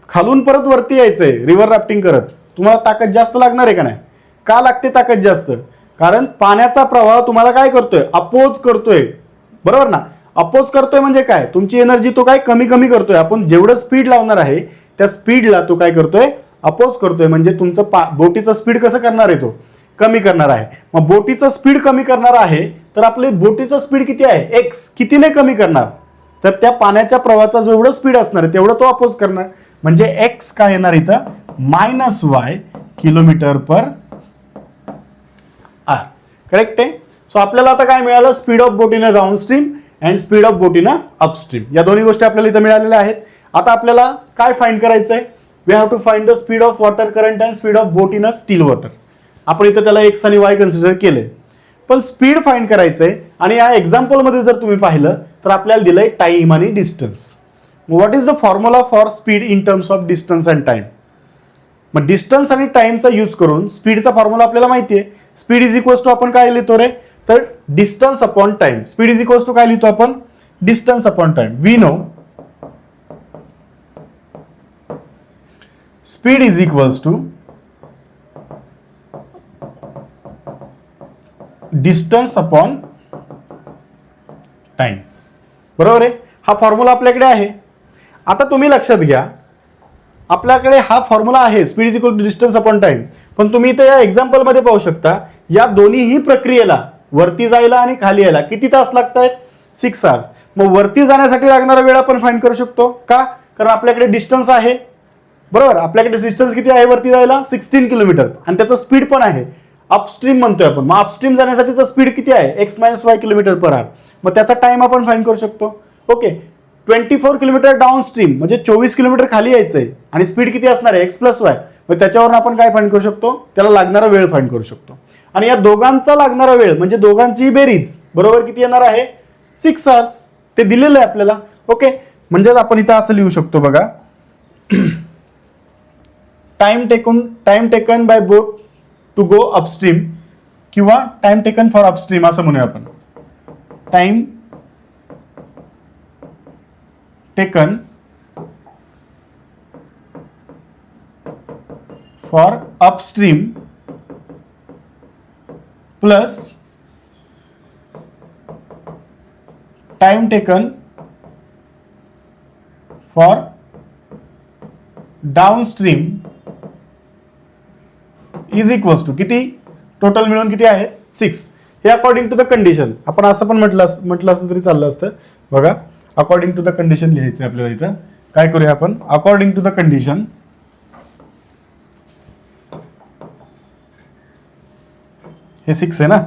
खालून परत वरती यायचंय रिव्हर राफ्टिंग करत, तुम्हाला ताकद जास्त लागणार आहे का नाही? का लागते ताकद जास्त? कारण पाण्याचा प्रवाह तुम्हाला काय करतोय? अपोज करतोय, बरोबर ना? अपोज करतोय म्हणजे काय? तुमची एनर्जी तो काय कमी कमी करतोय. आपण जेवढं स्पीड लावणार आहे त्या स्पीडला तो काय करतोय? अपोज करतोय. म्हणजे तुमचं बोटीचं स्पीड कसं करणार आहे? तो कमी करणार आहे. मग बोटीचं स्पीड कमी करणार आहे तर आपली बोटीचं स्पीड किती आहे? एक्स. कितीने कमी करणार? तर त्या पाण्याच्या प्रवाहाचा जेवढं स्पीड असणार आहे तेवढं तो अपोज करणार. म्हणजे एक्स काय येणार इथं? -y kilometre per R. Correct आहे. सो आपल्याला आता काय मिळालं? Speed of boat in a downstream and speed of boat in a upstream. या दोन्ही गोष्टी आपल्याला इथं मिळालेल्या आहेत. आता आपल्याला काय फाइंड करायचं आहे? We have to find the speed of water current and speed of boat in a still water. आपण इथं त्याला एक्स आणि वाय कन्सिडर केले, पण स्पीड फाइंड करायचंय. आणि या एक्झाम्पल मध्ये जर तुम्ही पाहिलं तर आपल्याला दिलंय टाइम आणि distance. What is the formula for speed in terms of distance and time? मग डिस्टन्स आणि टाइमचा यूज करून स्पीडचा फॉर्म्युला आपल्याला माहिती आहे. स्पीड इज इक्वल्स टू आपण काय लिहितो रे? तर distance upon time. Speed is equals to काय लिहितो आपण? Distance upon time. We know speed is equals to distance upon time. बरोबर आहे. हा फॉर्म्युला आपल्याकडे आहे. आता तुम्ही लक्षात घ्या, आपल्याकडे हा फॉर्म्युला आहे speed is equal to distance upon time. पण तुम्ही इथे या एक्झाम्पल मध्ये पाहू शकता, या दोन्हीही प्रक्रियेला वरती जायला आणि खाली यायला किती तास लागतात? 6 आवर्स. मग वरती जाण्यासाठी लागणारा वेळ आपण फाइंड करू शकतो का? कारण आपल्याकडे डिस्टन्स आहे, बरोबर. आपल्याकडे डिस्टन्स किती आहे वरती जायला? 16 किलोमीटर. आणि त्याचं स्पीड पण आहे, अपस्ट्रीम म्हणतोय आपण. मग अपस्ट्रीम जाण्यासाठीचा स्पीड किती आहे? x - y kilometre per hour. मग त्याचा टाइम आपण फाइंड करू शकतो. ओके. 24 किलोमीटर डाऊन स्ट्रीम म्हणजे 24 किलोमीटर खाली यायचंय आणि स्पीड किती असणार आहे? x + y. मग त्याच्यावरून आपण काय फाइंड करू शकतो? त्याला लागणारा वेळ फाइंड करू शकतो. आणि या दोघांचा लागणारा वेळ म्हणजे दोघांची बेरीज बरोबर किती येणार आहे? 6 आवर्स. ते दिलेलं आहे आपल्याला. ओके. म्हणजेच आपण इथं असं लिहू शकतो बघा, time taken by boat to go upstream किंवा टाइम टेकन फॉर अपस्ट्रीम असं म्हणूया आपण. Time taken for upstream plus time taken for downstream is equals to किती? टोटल मिळून किती आहे? 6. हे अकॉर्डिंग टू द कंडिशन. आपण असं पण म्हटलं असतं तरी चाललं असतं. बघा, अकॉर्डिंग टू द कंडिशन लिहायचं आहे आपल्याला इथं. काय करूया आपण? अकॉर्डिंग टू द कंडिशन हे 6 आहे ना.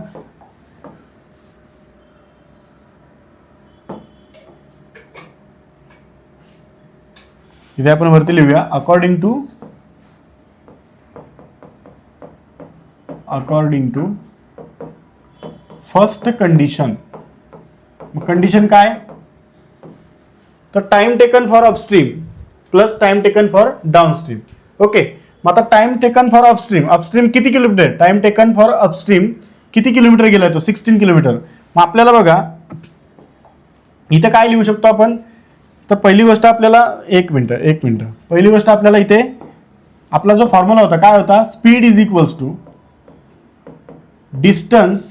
इथे आपण वरती लिहूया according to first condition. Condition काय? तर time taken for upstream plus time taken for downstream. Okay. मग आता टाइम टेकन फॉर अपस्ट्रीम किती kilometre? Time taken for upstream किती किलोमीटर गेलाय तो? 16 किलोमीटर. मग आपल्याला बघा इथे काय लिहू शकतो आपण? तर पहिली गोष्ट आपल्याला एक मिनिट. पहिली गोष्ट आपल्याला इथे आपला जो फॉर्म्युला होता काय होता? Speed is equals to distance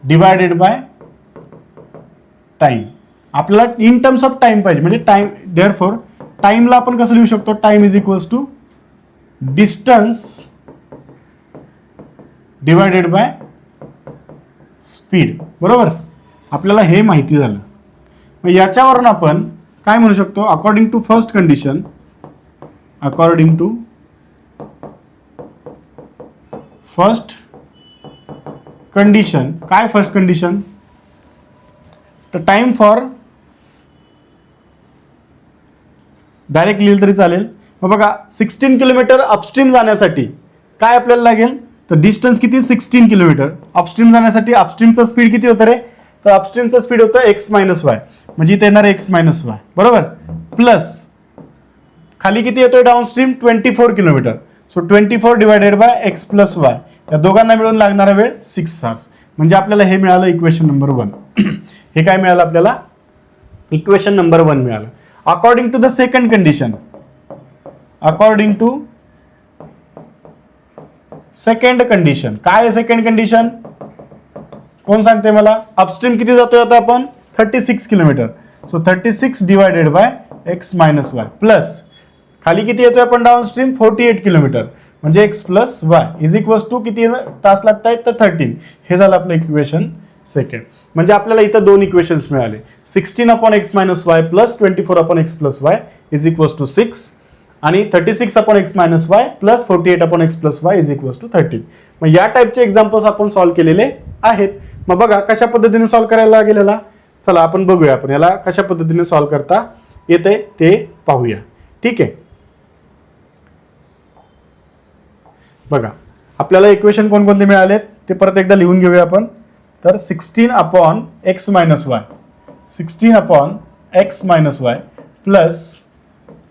divided by time. आपल्याला इन टर्म्स ऑफ टाइम पाहिजे म्हणजे टाइम. देअरफॉर टाइमला आपण कसं लिहू शकतो? Time is equals to distance divided by speed. बरोबर. आपल्याला हे माहिती झालं. मग याच्यावरून आपण काय म्हणू शकतो? According to first condition, according to first condition. काय फर्स्ट कंडिशन? तर टाइम फॉर डायरेक्ट लिहिलं तरी चालेल. मग बघा 16 किलोमीटर अपस्ट्रीम जाण्यासाठी काय आपल्याला लागेल? तर डिस्टन्स किती? 16 किलोमीटर. अपस्ट्रीम जाण्यासाठी अपस्ट्रीमचं स्पीड किती होतं रे? तर अपस्ट्रीमचं स्पीड होतं x - y. म्हणजे इथे येणार x - y. बरोबर. प्लस खाली किती येतोय downstream? 24 kilometre. So 24 divided by x plus Y, या दोघांना मिळून लागणारा वेळ 6 hours. म्हणजे आपल्याला हे मिळालं इक्वेशन नंबर 1. हे काय मिळालं आपल्याला? इक्वेशन नंबर 1 मिळालं. According to the second condition, according to second condition, काय आहे सेकंड कंडिशन? कोण सांगते मला? अपस्ट्रीम किती जातोय आता आपण? 36 kilometre. So 36 divided by x minus y plus खाली किती येतोय आपण डाऊनस्ट्रीम? 48 किलोमीटर. म्हणजे x plus Y is equals to किती तास लागत आहेत? तर 13. हे झालं आपलं इक्वेशन सेकंड. म्हणजे आपल्याला इथं दोन इक्वेशन्स मिळाले. 16 upon x minus y plus 24 upon x plus Y is equals to 6 आणि 36 upon x minus y plus 48 upon x plus Y is equals to 13. मग या टाईपचे एक्झाम्पल्स आपण सॉल्व्ह केलेले आहेत. मग बघा कशा पद्धतीने सॉल्व्ह करायला गेलेला. चला आपण बघूया, आपण याला कशा पद्धतीने सॉल्व्ह करता येते ते पाहूया. ठीक आहे, बघा आपल्याला इक्वेशन कोणकोणते मिळालेत ते परत एकदा लिहून घेऊया आपण. तर 16 upon x minus y, 16 upon x minus y plus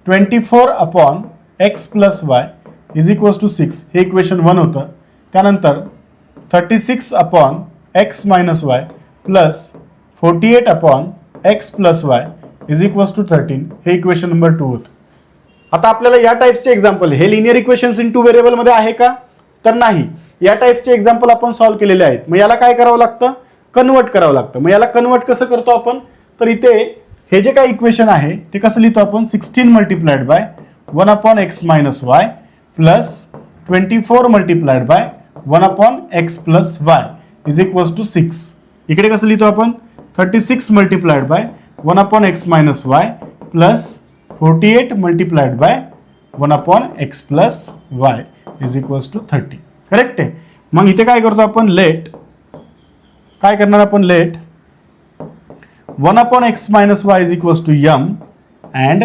24 upon x plus Y is equals to 6, हे इक्वेशन 1 होतं. त्यानंतर 36 upon x minus y plus 48 upon x plus Y is equals to 13, हे इक्वेशन नंबर 2 होतं. आता आपल्याला या टाईप्सचे example, हे लिनियर इक्वेशन्स इन 2 व्हेरिएबल मध्ये आहे का? तर नाही. या टाईप्सचे एक्झाम्पल आपण सॉल्व्ह केलेले आहेत. मग याला काय करावं लागतं? कन्वर्ट करावं लागतं. मग याला कन्वर्ट कसं करतो आपण? तर इथे हे जे काय इक्वेशन आहे ते कसं लिहितो आपण? 16 multiplied by 1 upon x minus y plus 24 multiplied by 1 upon x plus Y is equals to 6. इकडे कसं लिहितो आपण? 36 multiplied by 1 upon x minus y plus 48 multiplied by 1 upon x plus Y is equals to 30. Correct आहे. मग इथे काय करतो आपण? लेट, काय करणार आपण? Let 1 upon x minus y is equals to m and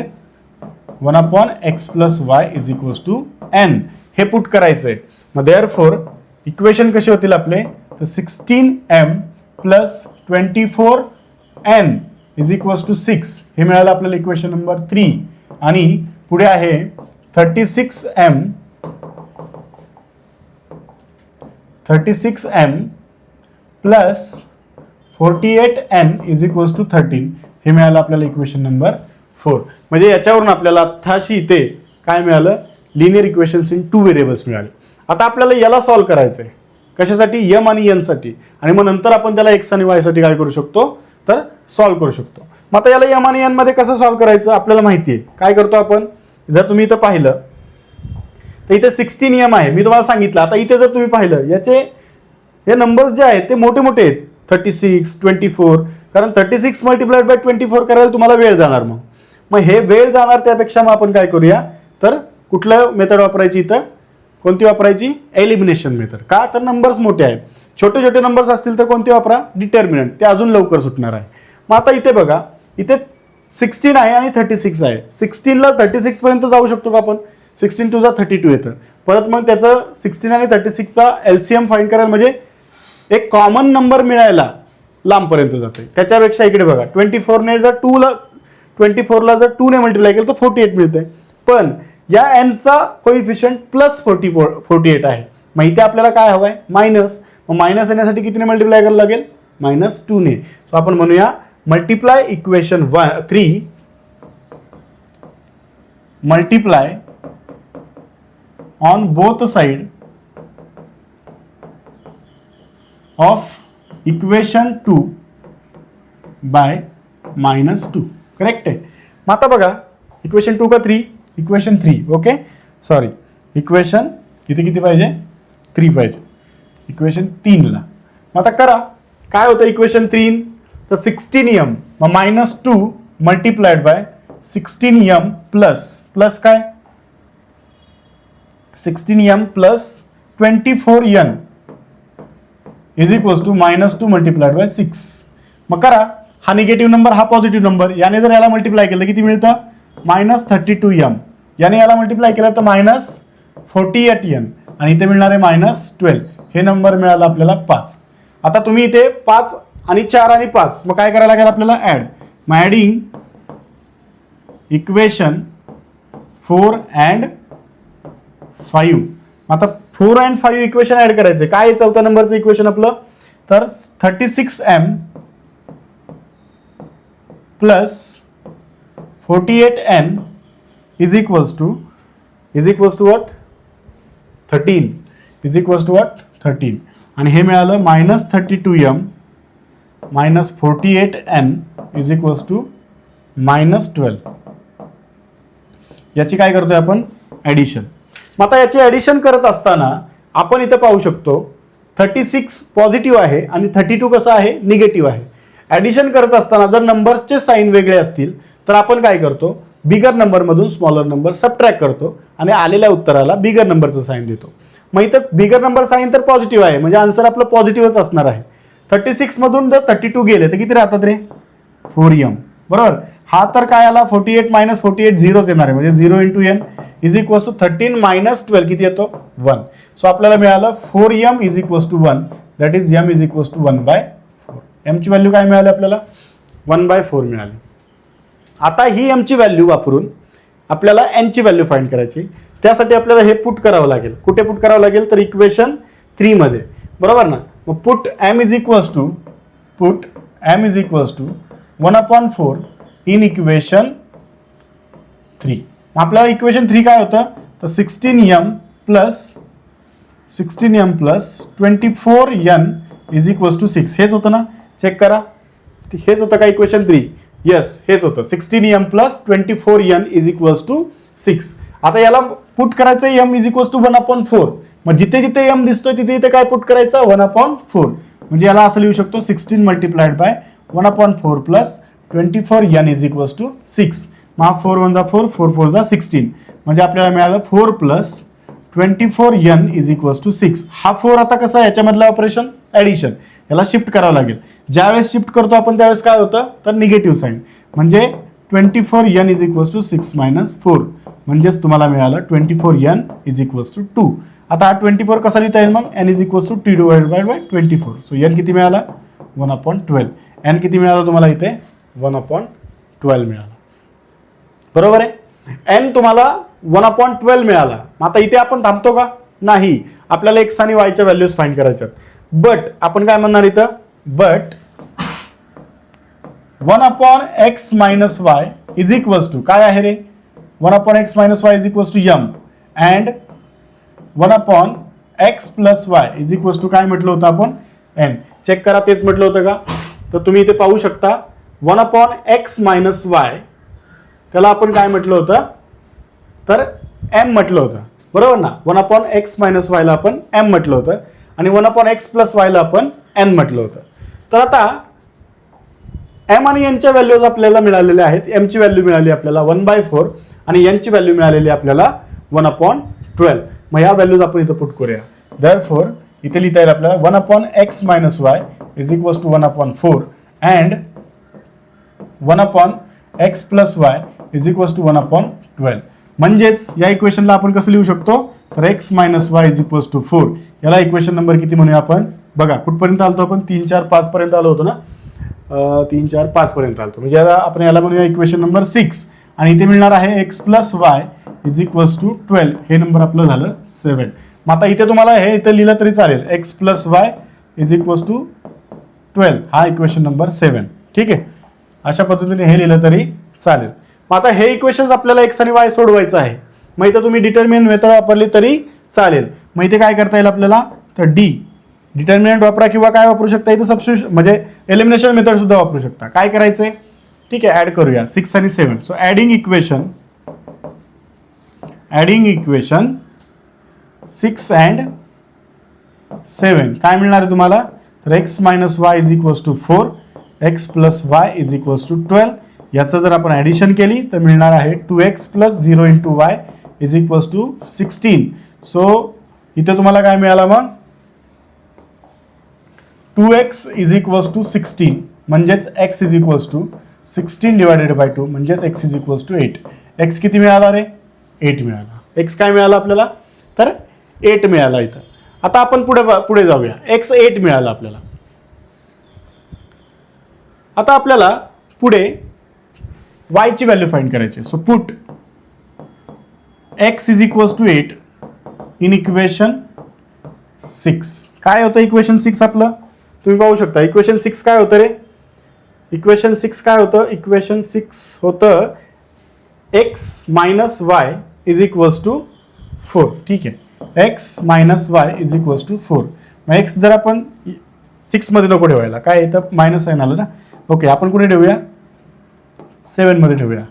1 upon x plus Y is equals to n, हे पुट करायचंय. मग देअरफॉर इक्वेशन कसे होतील आपले? तर 16m plus 24n is equals to 6, हे मिळालं आपल्याला इक्वेशन नंबर 3. आणि पुढे आहे 36m plus 48n is equals to 13, हे मिळालं आपल्याला इक्वेशन नंबर 4. म्हणजे याच्यावरून आपल्याला आत्ताशी इथे काय मिळालं? लिनियर इक्वेशन्स इन 2 व्हेरिएबल्स मिळाले. आता आपल्याला याला सॉल्व्ह करायचंय. कशासाठी? एम आणि एन साठी. आणि मग नंतर आपण त्याला एक्स आणि वाय साठी काय करू शकतो? तर सॉल्व्ह करू शकतो. मग आता याला एम आणि एन मध्ये कसं सॉल्व्ह करायचं आपल्याला माहिती आहे. काय करतो आपण? जर तुम्ही इथं पाहिलं तर इथे 16m आहे, मी तुम्हाला सांगितलं. आता इथे जर तुम्ही पाहिलं याचे हे नंबर्स जे आहेत ते मोठे मोठे आहेत, 36, 24. कारण 36 मल्टिप्लाइड बाय 24 करायला तुम्हाला वेळ जाणार. मग हे वेळ जाणार, त्यापेक्षा मग आपण काय करूया? तर कुठलं मेथड वापरायची इथं? कोणती वापरायची? Elimination method. का? तर नंबर्स मोठे आहेत. छोटे छोटे नंबर्स असतील तर कोणते वापरा? डिटर्मिनंट, ते अजून लवकर सुटणार आहे. मग आता इथे बघा, इथे 16 आहे आणि 36 आहे. 16 ला 36 पर्यंत जाऊ शकतो का आपण? 16 2 जा 32 येतं. परत मग त्याचं 16 आणि 36चा LCM फाइंड करायला म्हणजे एक कॉमन नंबर मिळायला लांबपर्यंत जाते. त्याच्यापेक्षा इकडे बघा, 24 ने जर 2 ला 24 ला जर 2 ने मल्टिप्लाय केलं तर 48 मिळते. पण या एनचा कोइफिशियंट प्लस 48 आहे. मग इथे आपल्याला काय हवंय? मायनस. मग मायनस येण्यासाठी कितीने मल्टिप्लाय करायला लागेल? -2 ने. सो आपण म्हणूया multiply equation 3 multiply on both side of equation 2 by -2. Correct आहे. मग आता बघा, इक्वेशन 2 का 3? इक्वेशन 3. ओके, सॉरी, इक्वेशन इथे किती पाहिजे? 3 पाहिजे. इक्वेशन 3 ला. मग आता करा, काय होतं इक्वेशन 3? तर 16m मग -2 मल्टिप्लाइड बाय 16m प्लस काय? 16m plus 24n is equals to -2 multiplied by 6. मग करा, हा निगेटिव्ह नंबर हा पॉझिटिव्ह नंबर, याने जर याला मल्टिप्लाय केलं किती मिळतं? -32m. याने याला मल्टिप्लाय केलं तर -48n आणि इथे मिळणार आहे -12. हे नंबर मिळाला आपल्याला 5. आता तुम्ही इथे 5 आणि 4 आणि 5 मग काय करायला लागेल आपल्याला? ऍड. मग ऍडिंग इक्वेशन 4 and 5. आता 4 and 5 इक्वेशन ऍड करायचे. काय आहे चौथ्या नंबरचं इक्वेशन आपलं? तर 36m plus 48n is equals to what? 13 is equals to what? 13. आणि हे मिळालं -32m minus 48n is equals to -12. याची काय करतोय आपण? ॲडिशन. मग आता याची ॲडिशन करत असताना आपण इथं पाहू शकतो 36 पॉझिटिव्ह आहे आणि 32 कसं आहे? निगेटिव्ह आहे. ॲडिशन करत असताना जर नंबर्सचे साईन वेगळे असतील तर आपण काय करतो? बिगर नंबरमधून स्मॉलर नंबर सबट्रॅक्ट करतो आणि आलेल्या उत्तराला बिगर नंबरचं साईन देतो. मग इथं बिगर नंबर साईन तर पॉझिटिव्ह आहे म्हणजे आन्सर आपलं पॉझिटिव्हच असणार आहे. 36 मधून जर 32 गेले तर किती राहतात रे? 4m. बरोबर. हा तर काय आला? 48 - 48 झिरोच येणार आहे म्हणजे 0 × n इज इक्वल्स टू 13 - 12 किती येतो? 1. सो आपल्याला मिळालं 4m is equals to 1. That is m is equals to 1/4. m ची व्हॅल्यू काय मिळाली आपल्याला? 1/4 मिळाली. आता ही m ची व्हॅल्यू वापरून आपल्याला n ची व्हॅल्यू फाइंड करायची. त्यासाठी आपल्याला हे पुट करावं लागेल. कुठे पुट करावं लागेल? तर इक्वेशन 3 मध्ये. बरोबर ना? मग put m is equals to 1/4 in equation 3. आपल्याला इक्वेशन 3 काय होतं? तर 16m plus 24n is equals to 6. हेच होतं ना? चेक करा. हेच होतं का इक्वेशन 3? येस, हेच होतं. 16m plus 24n is equals to 6. आता याला पुट करायचं m इज इक्वल्स टू 1/4. मग जिथे जिथे m दिसतोय तिथे इथे काय पुट करायचं? 1/4. म्हणजे याला असं लिहू शकतो 16 multiplied by 1/4 plus 24n is equals to 6. मग 4 × 1 = 4, 4 × 4 = 16. म्हणजे आपल्याला मिळालं 4 plus 24n is equals to 6. हा 4 आता कसा आहे? याच्यामधलं ऑपरेशन ॲडिशन. याला शिफ्ट करावं लागेल. ज्यावेळेस शिफ्ट करतो आपण त्यावेळेस काय होतं? तर निगेटिव्ह साईन. म्हणजे 24n इज इक्वल्स टू 6 - 4. म्हणजेच तुम्हाला मिळालं 24n इज इक्वल्स टू 2. आता हा 24 कसा लिहिता येईल मग? n is equals to t / 24. So n किती मिळाला? 1/12. n किती मिळाला तुम्हाला इथे? 1/12 मिळाला. बरोबर आहे. n तुम्हाला 1/12 मिळाला. मग आता इथे आपण थांबतो का? नाही. आपल्याला x आणि y च्या व्हॅल्यूज फाइंड करायच्यात. बट आपण काय म्हणणार इथं? But 1/x - y is equals to काय आहे रे? 1/x - y is equals to m and 1/x + y is equals to काय म्हटलं होतं आपण? n. चेक करा, तेच म्हटलं होतं का? तर तुम्ही इथे पाहू शकता 1/x - y त्याला आपण काय म्हटलं होतं? तर m म्हटलं होतं. बरोबर ना? 1/x - y ला आपण m म्हटलं होतं आणि 1/x + y ला आपण n म्हटलं होतं. तर आता m आणि n च्या व्हॅल्यूज आपल्याला मिळालेल्या आहेत. m ची व्हॅल्यू मिळाली आपल्याला 1/4 आणि n ची व्हॅल्यू मिळालेली आपल्याला 1/12. मग या व्हॅल्यूज आपण इथं पुट करूया. देअरफॉर इथे लिहिता येईल आपल्याला 1/x - y is equals to 1/4 and 1/x + y is equals to 1/12. म्हणजेच या इक्वेशनला आपण कसं लिहू शकतो? तर x - y is equals to 4. याला इक्वेशन नंबर किती म्हणूया आपण? बघा कुठपर्यंत आलतो आपण? 3, 4, 5 पर्यंत आलो होतो ना? 3, 4, 5 पर्यंत आलतो. म्हणजे आपण याला म्हणूया इक्वेशन नंबर 6. आणि इथे मिळणार आहे x + y is equals to 12. हे नंबर आपलं झालं 7. मग आता इथे तुम्हाला हे इथे लिहिलं तरी चालेल. x + y is equals to 12. हा इक्वेशन नंबर 7. ठीक आहे. अशा पद्धतीने हे लिहिलं तरी चालेल. मग आता हे इक्वेशन आपल्याला x आणि y सोडवायचं आहे. मग इथं तुम्ही डिटर्मिनंट मेथड वापरली तरी चालेल. मग इथे काय करता येईल आपल्याला? तर डिटर्मिनंट वापरा किंवा काय वापरू शकता? इथं सबस्टिट्यूशन म्हणजे एलिमिनेशन मेथड सुद्धा वापरू शकता. काय करायचंय? ठीक आहे, ऍड करूया 6 आणि 7. सो ऍडिंग इक्वेशन 6 and 7 काय मिळणार आहे तुम्हाला? तर x - y is equals to 4, x + y is equals to 12. याचं जर आपण ॲडिशन केली तर मिळणार आहे 2x + 0 × y is equals to 16. So इथे तुम्हाला काय मिळालं मग? 2x is equals to 16. म्हणजेच x इज इक्वल्स टू 16 / 2 म्हणजेच x is equals to 8. x किती मिळाला रे? 8 मिळाला. x काय मिळाला आपल्याला? तर 8 मिळाला इथं. आता आपण पुढे जाऊया. x 8 मिळाला आपल्याला. आता आपल्याला पुढे y ची व्हॅल्यू फाइंड करायची. So put x is equals to 8 in equation 6. काय होतं इक्वेशन 6 आपलं? तुम्ही पाहू शकता इक्वेशन 6 काय होतं रे? इक्वेशन 6 काय होतं? इक्वेशन 6 होतं x minus y is equals to 4. ठीक आहे, x minus y is equals to 4. मग x जर आपण 6 मध्ये नको ठेवायला, काय इथं मायनस साइन आलं ना. ओके, आपण कुठे ठेवूया? 7 मध्ये ठेवूया.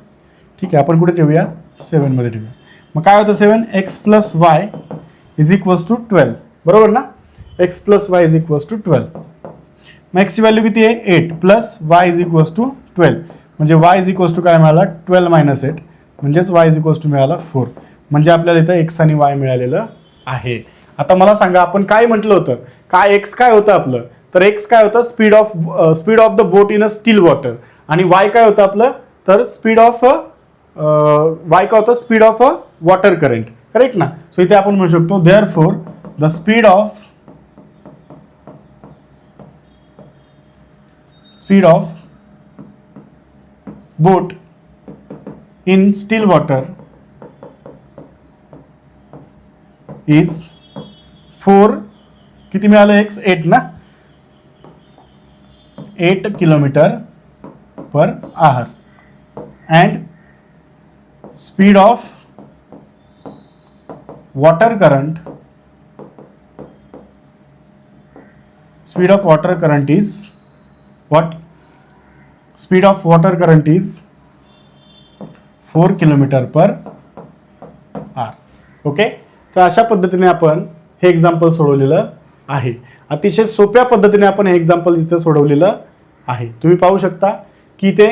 ठीक आहे, आपण कुठे ठेवूया? 7 मध्ये ठेवूया. मग काय होतं 7? x plus Y is equals to 12. बरोबर ना? x plus Y is equals to 12. मग x ची व्हॅल्यू किती आहे? 8 plus Y is equals to 12. म्हणजे y इज इक्वल्स टू काय मिळाला? 12 मायनस 8. म्हणजेच y इज इक्वल्स टू मिळाला 4. म्हणजे आपल्याला इथं x आणि y मिळालेलं आहे. आता मला सांगा आपण काय म्हटलं होतं? काय x काय होतं आपलं? तर x काय होतं? Speed of the boat in a still water. आणि y काय होतं आपलं? तर स्पीड ऑफ y काय होतं? Speed of a water current. Correct ना? सो इथे आपण म्हणू शकतो therefore the speed of boat in still water is 4. किती मिळालं x? 8 ना? 8 kilometre per hour. And speed of water current is what? Speed of water current is 4 kilometre per hour. Okay, तर अशा पद्धतीने आपण हे एक्झाम्पल सोडवलेलं आहे. अतिशय सोप्या पद्धतीने आपण हे एक्झाम्पल इथे सोडवलेलं आहे. तुम्ही पाहू शकता की ते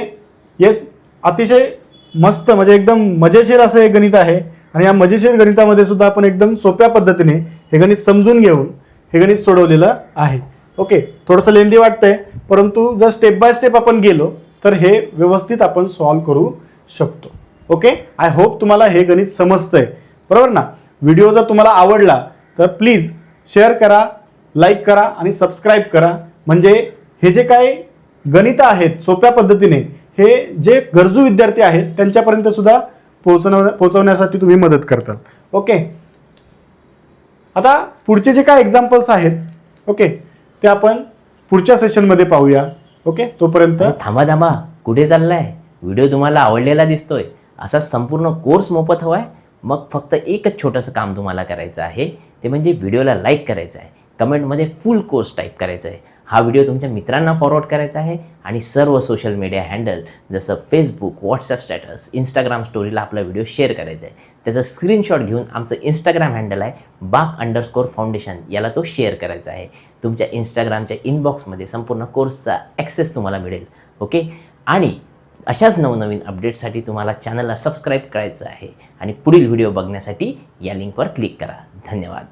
येस अतिशय मस्त म्हणजे एकदम मजेशीर असं हे गणित आहे. आणि या मजेशीर गणितामध्ये सुद्धा आपण एकदम सोप्या पद्धतीने हे गणित समजून घेऊन हे गणित सोडवलेलं आहे. ओके, थोडंसं लेंदी वाटतंय, परंतु जर स्टेप बाय स्टेप आपण गेलो तर हे व्यवस्थित आपण सॉल्व्ह करू शकतो. ओके, आय होप तुम्हाला हे गणित समजतंय. बरोबर ना? व्हिडिओ जर तुम्हाला आवडला तर प्लीज शेअर करा, लाईक करा आणि सबस्क्राईब करा. म्हणजे हे जे काही गणितं आहेत सोप्या पद्धतीने हे जे गरजू विद्यार्थी आहेत त्यांच्यापर्यंत सुद्धा पोहोचवण्यासाठी तुम्ही मदत करता. ओके, आता पुढचे जे काय एक्झाम्पल्स आहेत ओके ते आपण पुढच्या सेशनमध्ये पाहूया. ओके, तोपर्यंत थांबा, कुठे चाललाय? व्हिडिओ तुम्हाला आवडलेला दिसतोय. असा संपूर्ण कोर्स मोफत हवाय? मग फक्त एकच छोटंसं काम तुम्हाला करायचं आहे, ते म्हणजे व्हिडिओला लाईक करायचं आहे, कमेंटमध्ये फुल कोर्स टाईप करायचं आहे, हा व्हिडिओ तुमच्या मित्रांना फॉरवर्ड करायचा आहे आणि सर्व सोशल मीडिया हँडल जसं फेसबुक, व्हॉट्सअप स्टेटस, इंस्टाग्राम स्टोरीला आपला व्हिडिओ शेअर करायचा आहे. त्याचा स्क्रीनशॉट घेऊन आमचं इंस्टाग्राम हँडल आहे BAK_फाउंडेशन, याला तो शेअर करायचा आहे. तुमच्या इंस्टाग्रामच्या इनबॉक्समध्ये संपूर्ण कोर्सचा ॲक्सेस तुम्हाला मिळेल. ओके, आणि अशाच नवनवीन अपडेट्ससाठी तुम्हाला चॅनलला सबस्क्राईब करायचं आहे आणि पुढील व्हिडिओ बघण्यासाठी या लिंकवर क्लिक करा. धन्यवाद.